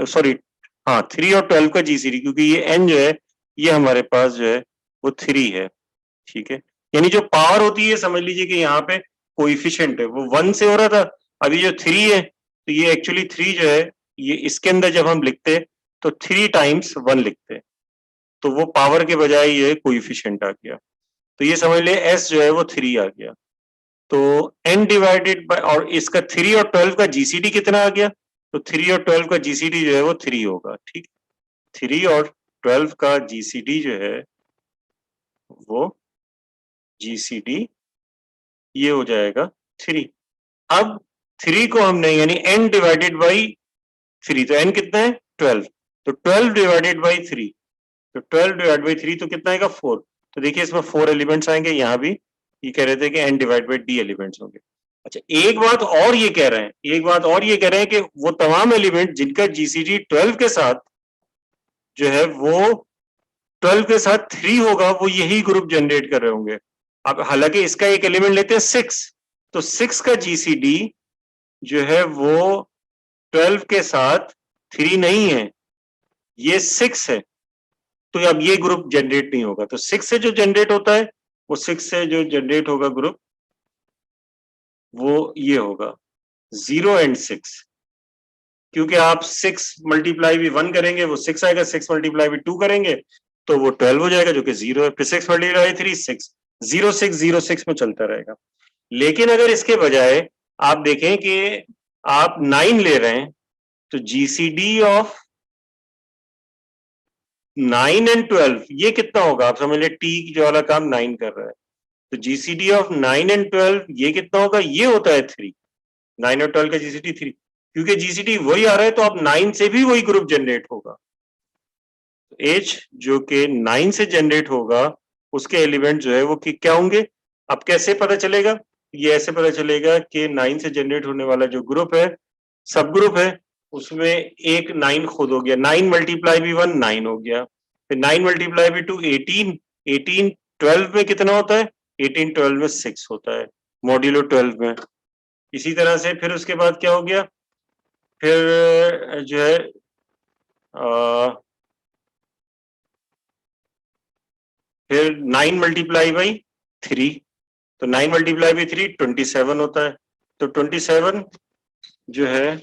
और 12 का GCD, क्योंकि ये n जो है ये हमारे पास जो है वो 3 है, ठीक है, यानी जो पावर होती है समझ लीजिए कि यहाँ पे कोएफिशिएंट है वो 1 से हो रहा था, अभी जो 3 है तो ये एक्चुअली 3 जो है ये इसके अंदर जब हम लिखते तो 3 टाइम्स 1 लिखते, तो वो पावर के बजाय ये कोएफिशिएंट आ गया, तो ये समझ ले s जो है वो 3 आ गया, तो n डिवाइडेड बाय, और इसका 3 और 12 का GCD कितना आ गया, तो 3 और 12 का GCD जो है वो 3 होगा, ठीक, 3 और 12 का GCD जो है वो GCD ये हो जाएगा 3। अब 3 को हमने यानी n डिवाइडेड बाई 3, तो n कितना है 12, तो 12 डिवाइडेड बाई 3, तो 12 डिवाइड बाई 3 तो कितना आएगा 4, तो देखिए इसमें 4 एलिमेंट्स आएंगे, यहाँ भी ये कह रहे थे कि n divide by d elements होंगे। अच्छा एक बात और ये कह रहे हैं, कि वो तमाम एलिमेंट जिनका GCD 12 के साथ जो है वो 12 के साथ 3 होगा, वो यही ग्रुप जनरेट कर रहे होंगे। अब हालांकि इसका एक एलिमेंट लेते हैं 6, तो 6 का GCD जो है वो 12 के साथ 3 नहीं है, ये 6 है, तो अब ये ग्रुप जनरेट नहीं होगा, तो 6 से जो जनरेट होता है वो 6 से जो जनरेट होगा ग्रुप वो ये होगा 0 and 6, क्योंकि आप 6 मल्टीप्लाई भी 1 करेंगे वो 6 आएगा, 6 मल्टीप्लाई भी 2 करेंगे तो वो 12 हो जाएगा जो कि 0 है, फिर 6 मल्टीप्लाई 3 6, 0 6 0 6 में चलता रहेगा। लेकिन अगर इसके बजाय आप देखें कि आप 9 ले रहे हैं, तो GCD ऑफ 9 and 12 ये कितना होगा, आप समझ ले t जो वाला काम 9 कर रहा है, तो GCD ऑफ 9 and 12 ये कितना होगा, ये होता है 3, 9 और 12 का GCD 3, क्योंकि GCD वही आ रहा है तो अब 9 से भी वही ग्रुप जनरेट होगा, H जो कि 9 से जनरेट होगा उसके एलिमेंट जो है वो क्या होंगे। अब कैसे पता चलेगा, ये ऐसे पता चलेगा कि 9 से जनरेट होने वाला जो ग्रुप है सब ग्रुप है उसमें एक 9 खुद हो गया, 9 मल्टीप्लाई भी 1 9 हो गया, फिर 9 मल्टीप्लाई भी 2 18, 18 12 में कितना होता है, 18 12 में 6 होता है मॉड्यूलो 12 में। इसी तरह से फिर उसके बाद क्या हो गया, फिर जो है फिर 9 मल्टीप्लाई बाई 3, तो 9 मल्टीप्लाई बाई 3 27 होता है, तो 27 जो है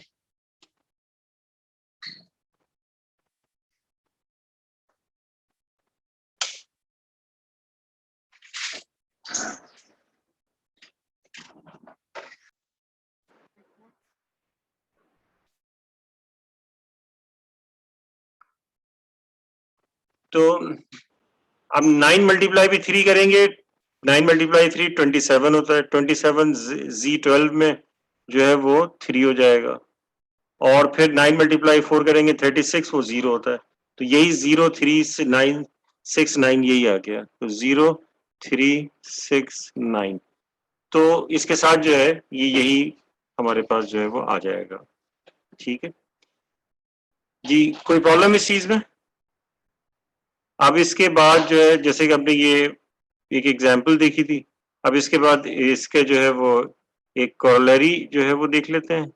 तो अब 9 मल्टीप्लाई भी 3 करेंगे, 9 मल्टीप्लाई 3 27 होता है, 27 Z12 में जो है वो 3 हो जाएगा, और फिर 9 मल्टीप्लाई 4 करेंगे 36, वो 0 होता है। तो यही 0 3 9 6 9 यही आ गया, तो 0 3 6 9। तो इसके साथ जो है ये यही हमारे पास जो है वो आ जाएगा। ठीक है जी, कोई प्रॉब्लम इस चीज में? अब इसके बाद जो है, जैसे कि हमने ये एक एग्जाम्पल देखी थी, अब इसके बाद इसके जो है वो एक कॉलरी जो है वो देख लेते हैं।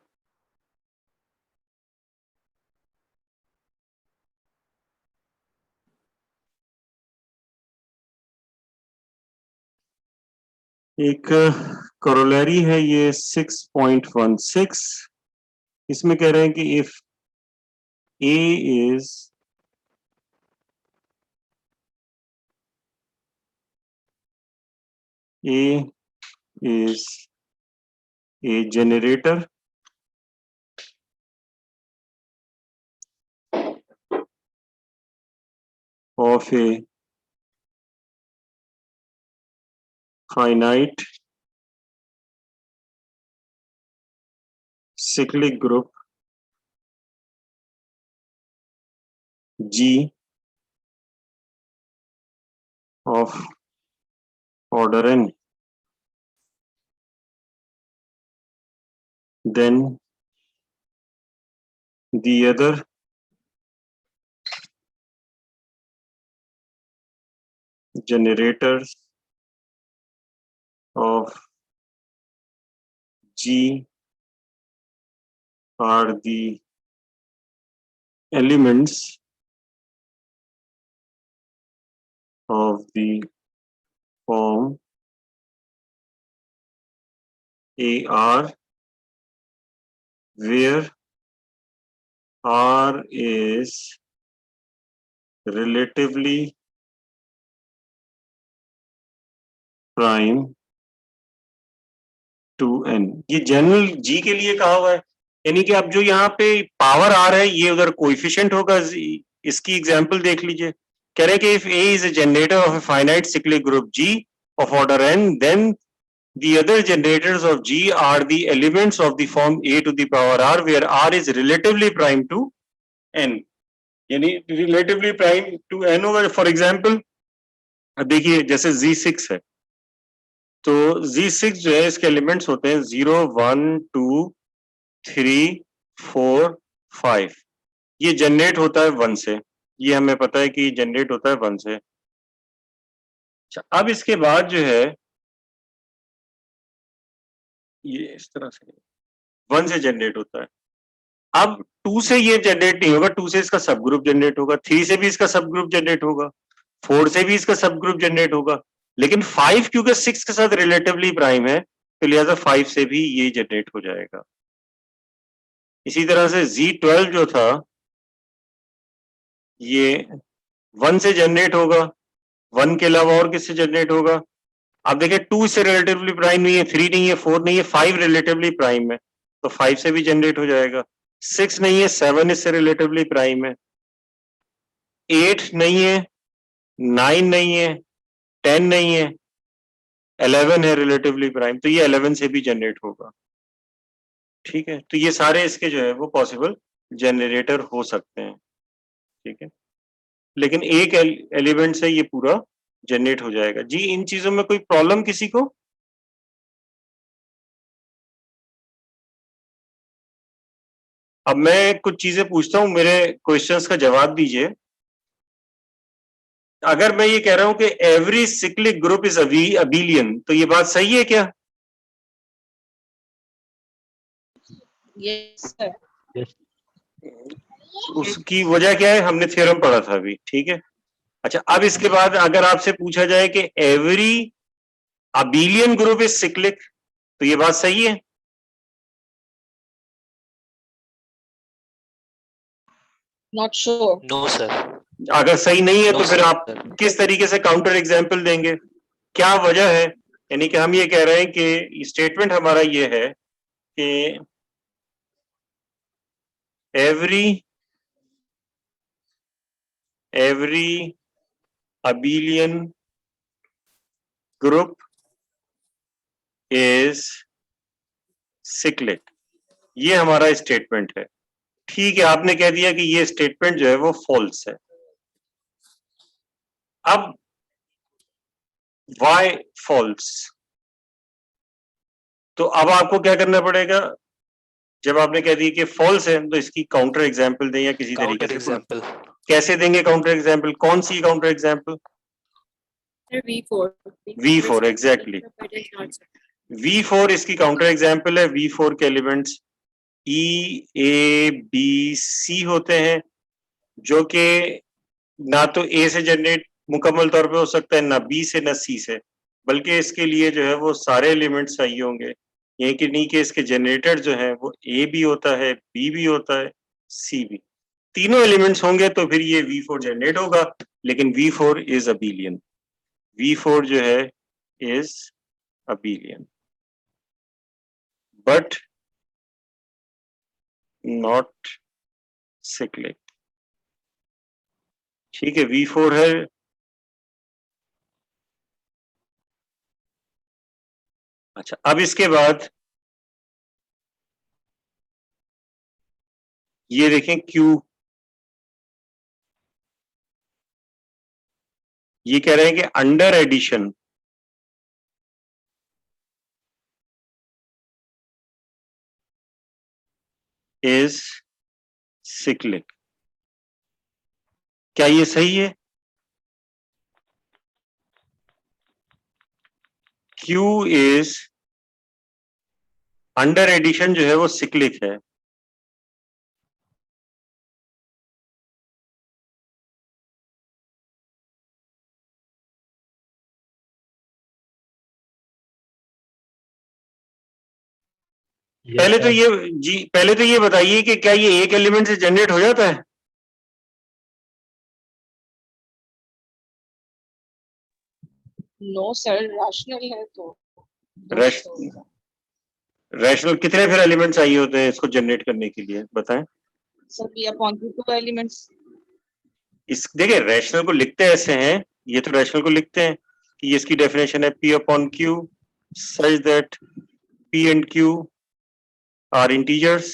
एक कॉरोलरी है ये 6.16। इसमें कह रहे हैं कि if A is a generator of a finite cyclic group G of order n, then the other generators of G are the elements of the form AR, where R is relatively prime to n। ये general G के लिए कहा हुआ है, यानी कि अब जो यहाँ पे पावर आ रहा है ये उधर कोएफिशिएंट होगा। इसकी एग्जांपल देख लीजिए, कह रहे हैं कि if A is a generator of a finite cyclic group G of order n, then the other generators of G are the elements of the form A to the power R, where R is relatively prime to n। यानी relatively prime to n होगा। For example देखिए जैसे Z6 है, तो Z6 जो है इसके elements होते हैं 0 1 2 3 4 5। ये जनरेट होता है 1 से, ये हमें पता है कि जनरेट होता है 1 से। अच्छा, अब इसके बाद जो है ये इस तरह से 1 से जनरेट होता है। अब 2 से ये जनरेट नहीं होगा, 2 से इसका सब ग्रुप जनरेट होगा, 3 से भी इसका सब ग्रुप जनरेट होगा, 4 से भी इसका सब ग्रुप जनरेट होगा, लेकिन 5 क्योंकि 6 के साथ रिलेटिवली प्राइम है, तो लिहाजा 5 से भी ये जनरेट हो जाएगा। इसी तरह से Z12 जो था ये 1 से जनरेट होगा, 1 के अलावा और किससे जनरेट होगा? अब देखिए 2 इससे रिलेटिवली प्राइम नहीं है, 3 नहीं है, 4 नहीं है, 5 रिलेटिवली प्राइम है, तो 5 से भी जनरेट हो जाएगा। 6 नहीं है, 7 इससे रिलेटिवली प्राइम है, 8 नहीं है, 9 नहीं है, 10 नहीं है, 11 है रिलेटिवली प्राइम, तो ये 11 से भी जनरेट होगा। ठीक है, तो ये सारे इसके जो है वो पॉसिबल जनरेटर हो सकते हैं। ठीक है, लेकिन एक एलिमेंट से ये पूरा जनरेट हो जाएगा। जी, इन चीजों में कोई प्रॉब्लम किसी को? अब मैं कुछ चीजें पूछता हूं, मेरे क्वेश्चंस का जवाब दीजिए। अगर मैं ये कह रहा हूं कि एवरी सिक्लिक ग्रुप इज अबीलियन, तो ये बात सही है क्या? Yes sir. Yes. उसकी वजह क्या है? हमने थ्योरम पढ़ा था अभी। ठीक है, अच्छा, अब इसके बाद अगर आपसे पूछा जाए कि एवरी अबीलियन ग्रुप इज सिक्लिक, तो ये बात सही है? Not sure. No, sir. अगर सही नहीं है No, तो फिर sir. आप किस तरीके से काउंटर एग्जाम्पल देंगे? क्या वजह है? यानी कि हम ये कह रहे हैं कि स्टेटमेंट हमारा ये है कि every abelian group is cyclic, ये हमारा स्टेटमेंट है। ठीक है, आपने कह दिया कि ये स्टेटमेंट जो है वो फॉल्स है। अब why false? तो अब आपको क्या करना पड़ेगा, जब आपने कह दिया कि फॉल्स है तो इसकी काउंटर एग्जांपल दें या किसी तरीके काउंटर से एग्जांपल कैसे देंगे काउंटर एग्जांपल, कौन सी counter example? V4. V4 exactly. V4 इसकी काउंटर एग्जांपल है। V4 के elements E, A, B, C होते हैं, जो कि ना तो A से जनरेट मुकम्मल तौर पे हो सकता है, ना B से, ना C से, बल्कि इसके लिए जो है वो सारे एलिमेंट्स चाहिए होंगे। ये कि नहीं कि इसके जनरेटर जो है वो A भी होता है, B भी होता है, C भी, तीनों एलिमेंट्स होंगे तो फिर ये V4 जनरेट होगा। लेकिन V4 इज अबेलियन, V4 जो है is abelian, but not cyclic। ठीक है, V4 है। अच्छा, अब इसके बाद ये देखें Q, ये कह रहे हैं कि अंडर एडिशन इज cyclic। क्या ये सही है? Q इज अंडर एडिशन जो है वो cyclic है। पहले तो ये जी, पहले तो ये बताइए कि क्या ये एक एलिमेंट से जनरेट हो जाता है? नो सर, रैशनल है तो रैशनल कितने फिर एलिमेंट चाहिए होते हैं इसको जनरेट करने के लिए, बताएं। Sir p upon q two elements. इस देखिए, रैशनल को लिखते ऐसे हैं, ये तो रैशनल को लिखते हैं कि इसकी डेफिनेशन है P upon Q such that P and Q are integers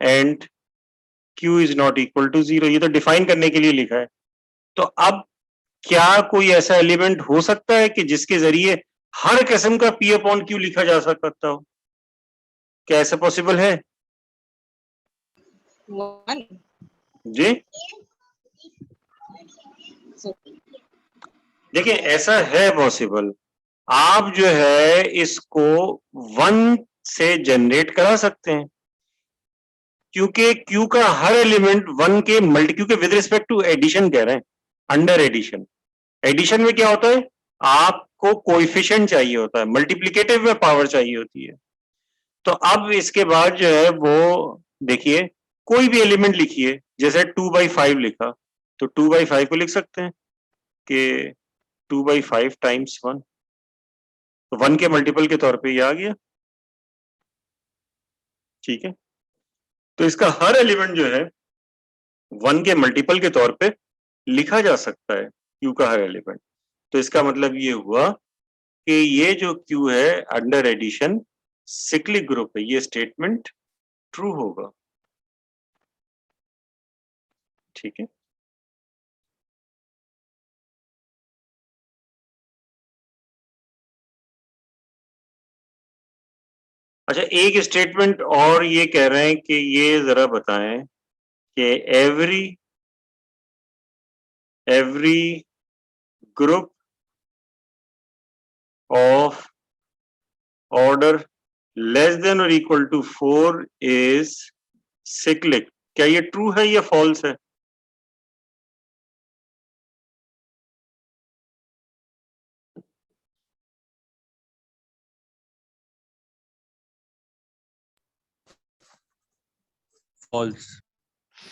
and Q is not equal to 0, ये तो डिफाइन करने के लिए लिखा है। तो अब क्या कोई ऐसा एलिमेंट हो सकता है कि जिसके जरिए हर किस्म का P अपॉन Q लिखा जा सकता हो? क्या ऐसा पॉसिबल है? वन जी देखिए, ऐसा है पॉसिबल। आप जो है इसको 1 से जनरेट करा सकते हैं, क्योंकि Q का हर एलिमेंट 1 के मल्टी, क्योंकि विद रिस्पेक्ट टू एडिशन कह रहे हैं, अंडर एडिशन। एडिशन में क्या होता है, आपको कोएफिशिएंट चाहिए होता है, मल्टीप्लिकेटिव में पावर चाहिए होती है। तो अब इसके बाद जो है वो देखिए, कोई भी एलिमेंट लिखिए, जैसे 2/5 लिखा, तो 2/5 को लिख सकते हैं कि 2/5 टाइम्स 1, तो 1 के मल्टीपल के तौर पे ये आ गया। ठीक है, तो इसका हर एलिमेंट जो है 1 के मल्टीपल के तौर पे लिखा जा सकता है, Q का हर एलिमेंट। तो इसका मतलब ये हुआ कि ये जो Q है अंडर एडिशन सिक्लिक ग्रुप है, ये स्टेटमेंट ट्रू होगा। ठीक है, अच्छा एक स्टेटमेंट और ये कह रहे हैं कि ये जरा बताएं कि every group of order less than और इक्वल टू 4 इज सिक्लिक। क्या ये ट्रू है या फॉल्स है? False.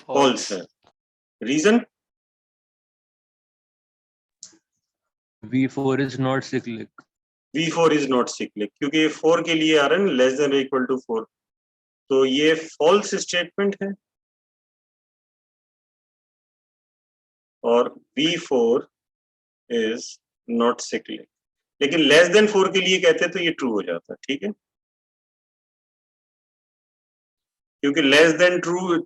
फॉल्स है। Reason? V4 is not cyclic. V4 is not cyclic, क्योंकि ये 4 के लिए आ रहा है लेस देन इक्वल टू 4, तो ये फॉल्स स्टेटमेंट है। और V4 इज नॉट सिक्लिक, लेकिन लेस देन 4 के लिए कहते हैं तो ये ट्रू हो जाता है। ठीक है, क्योंकि लेस देन ट्रू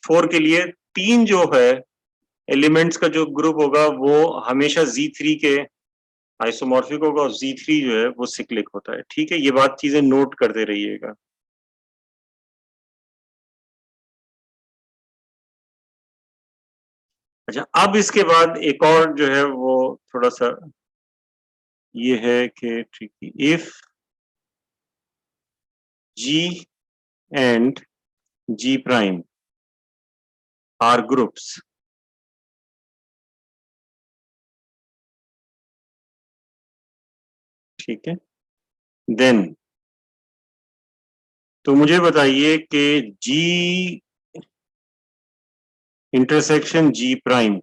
4 के लिए 3 जो है एलिमेंट्स का जो ग्रुप होगा वो हमेशा Z3 के आइसोमॉर्फिक होगा और Z3 जो है वो सिक्लिक होता है। ठीक है, ये बात चीजें नोट करते रहिएगा। अच्छा, अब इसके बाद एक और जो है वो थोड़ा सा ये है कि tricky, if G and G prime are groups, ठीक है, देन तो मुझे बताइए कि G intersection G prime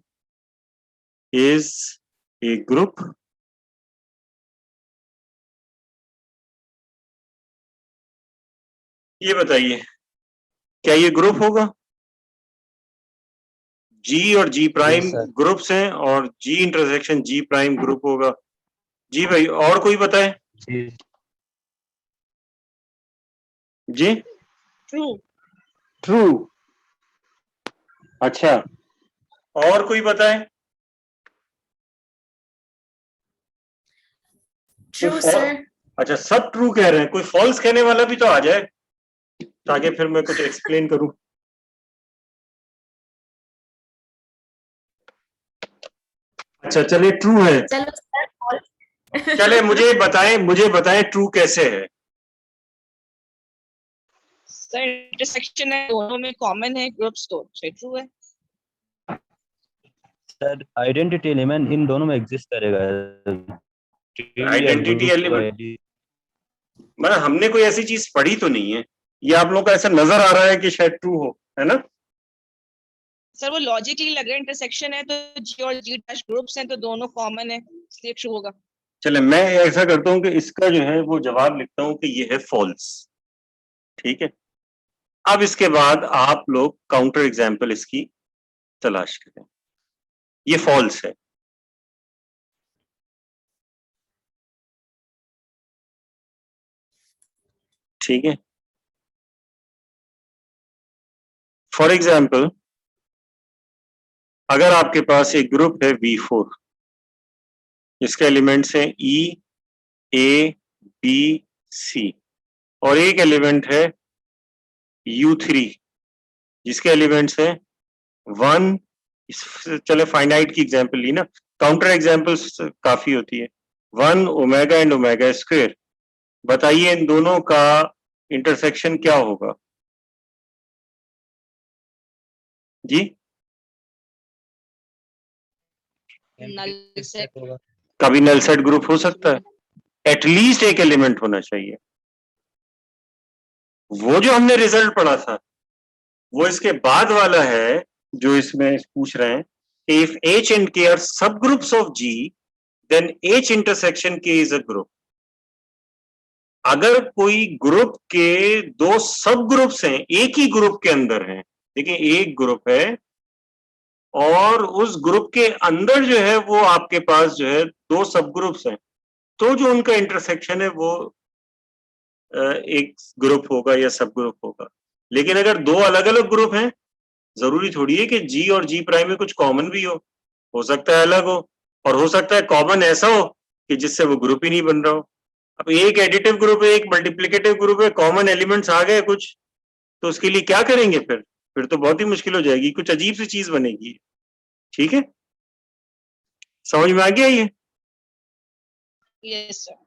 is a group। ये बताइए क्या ये ग्रुप होगा? G और G प्राइम sir. ग्रुप्स हैं और G intersection G prime group होगा। जी भाई, और कोई बताए? जी जी ट्रू। ट्रू। अच्छा, और कोई बताए? ट्रू कोई सर। अच्छा, सब ट्रू कह रहे हैं, कोई फॉल्स कहने वाला भी तो आ जाए ताकि फिर मैं कुछ एक्सप्लेन करूं। अच्छा चलिए, ट्रू है। चलो सर चले मुझे बताएं ट्रू कैसे है। सर इंटरसेक्शन है, दोनों में कॉमन है ग्रुप्स, तो ट्रू है। सर आइडेंटिटी एलिमेंट इन दोनों में एग्जिस्ट करेगा। आइडेंटिटी एलिमेंट मतलब हमने कोई ऐसी चीज पढ़ी तो नहीं है, ये आप लोगों को ऐसा नजर आ रहा है कि शायद ट्रू हो, है ना? सर वो लॉजिकली लग रहा है, इंटरसेक्शन है तो G और G डैश ग्रुप्स हैं तो दोनों कॉमन है, इसलिए ट्रू होगा। चले मैं ऐसा करता हूं कि इसका जो है वो जवाब लिखता हूं कि ये है फॉल्स। ठीक है, अब इसके बाद आप लोग काउंटर एग्जाम्पल इसकी तलाश करें। ये फॉल्स है। ठीक है, फॉर एग्जाम्पल अगर आपके पास एक ग्रुप है V4 जिसके एलिमेंट्स हैं E, A, B, C और एक एलिमेंट है U3 जिसके एलिमेंट्स हैं 1, चले फाइनाइट की एग्जांपल ली ना, काउंटर एग्जांपल्स काफी होती है, 1 ओमेगा एंड ओमेगा स्क्वायर। बताइए इन दोनों का इंटरसेक्शन क्या होगा? जी नल सेट होगा। कभी नल सेट ग्रुप हो सकता है, एटलीस्ट एक एलिमेंट होना चाहिए। वो जो हमने रिजल्ट पढ़ा था वो इसके बाद वाला है जो इसमें पूछ रहे हैं, if H and K are subgroups of G then H intersection K is a group। अगर कोई ग्रुप के दो सब ग्रुप्स हैं एक ही ग्रुप के अंदर हैं, देखिए एक ग्रुप है और उस ग्रुप के अंदर जो है वो आपके पास जो है दो सब ग्रुप्स हैं, तो जो उनका इंटरसेक्शन है वो एक ग्रुप होगा या सब ग्रुप होगा। लेकिन अगर दो अलग अलग ग्रुप हैं, जरूरी थोड़ी है कि G और G प्राइम में कुछ कॉमन भी हो सकता है अलग हो, और हो सकता है कॉमन ऐसा हो कि जिससे वो ग्रुप ही नहीं बन रहा हो। अब एक एडिटिव ग्रुप है, एक मल्टीप्लिकेटिव ग्रुप है, कॉमन एलिमेंट्स आ गए कुछ, तो उसके लिए क्या करेंगे? फिर तो बहुत ही मुश्किल हो जाएगी, कुछ अजीब सी चीज बनेगी। ठीक है, समझ में आ गया ये? Yes sir.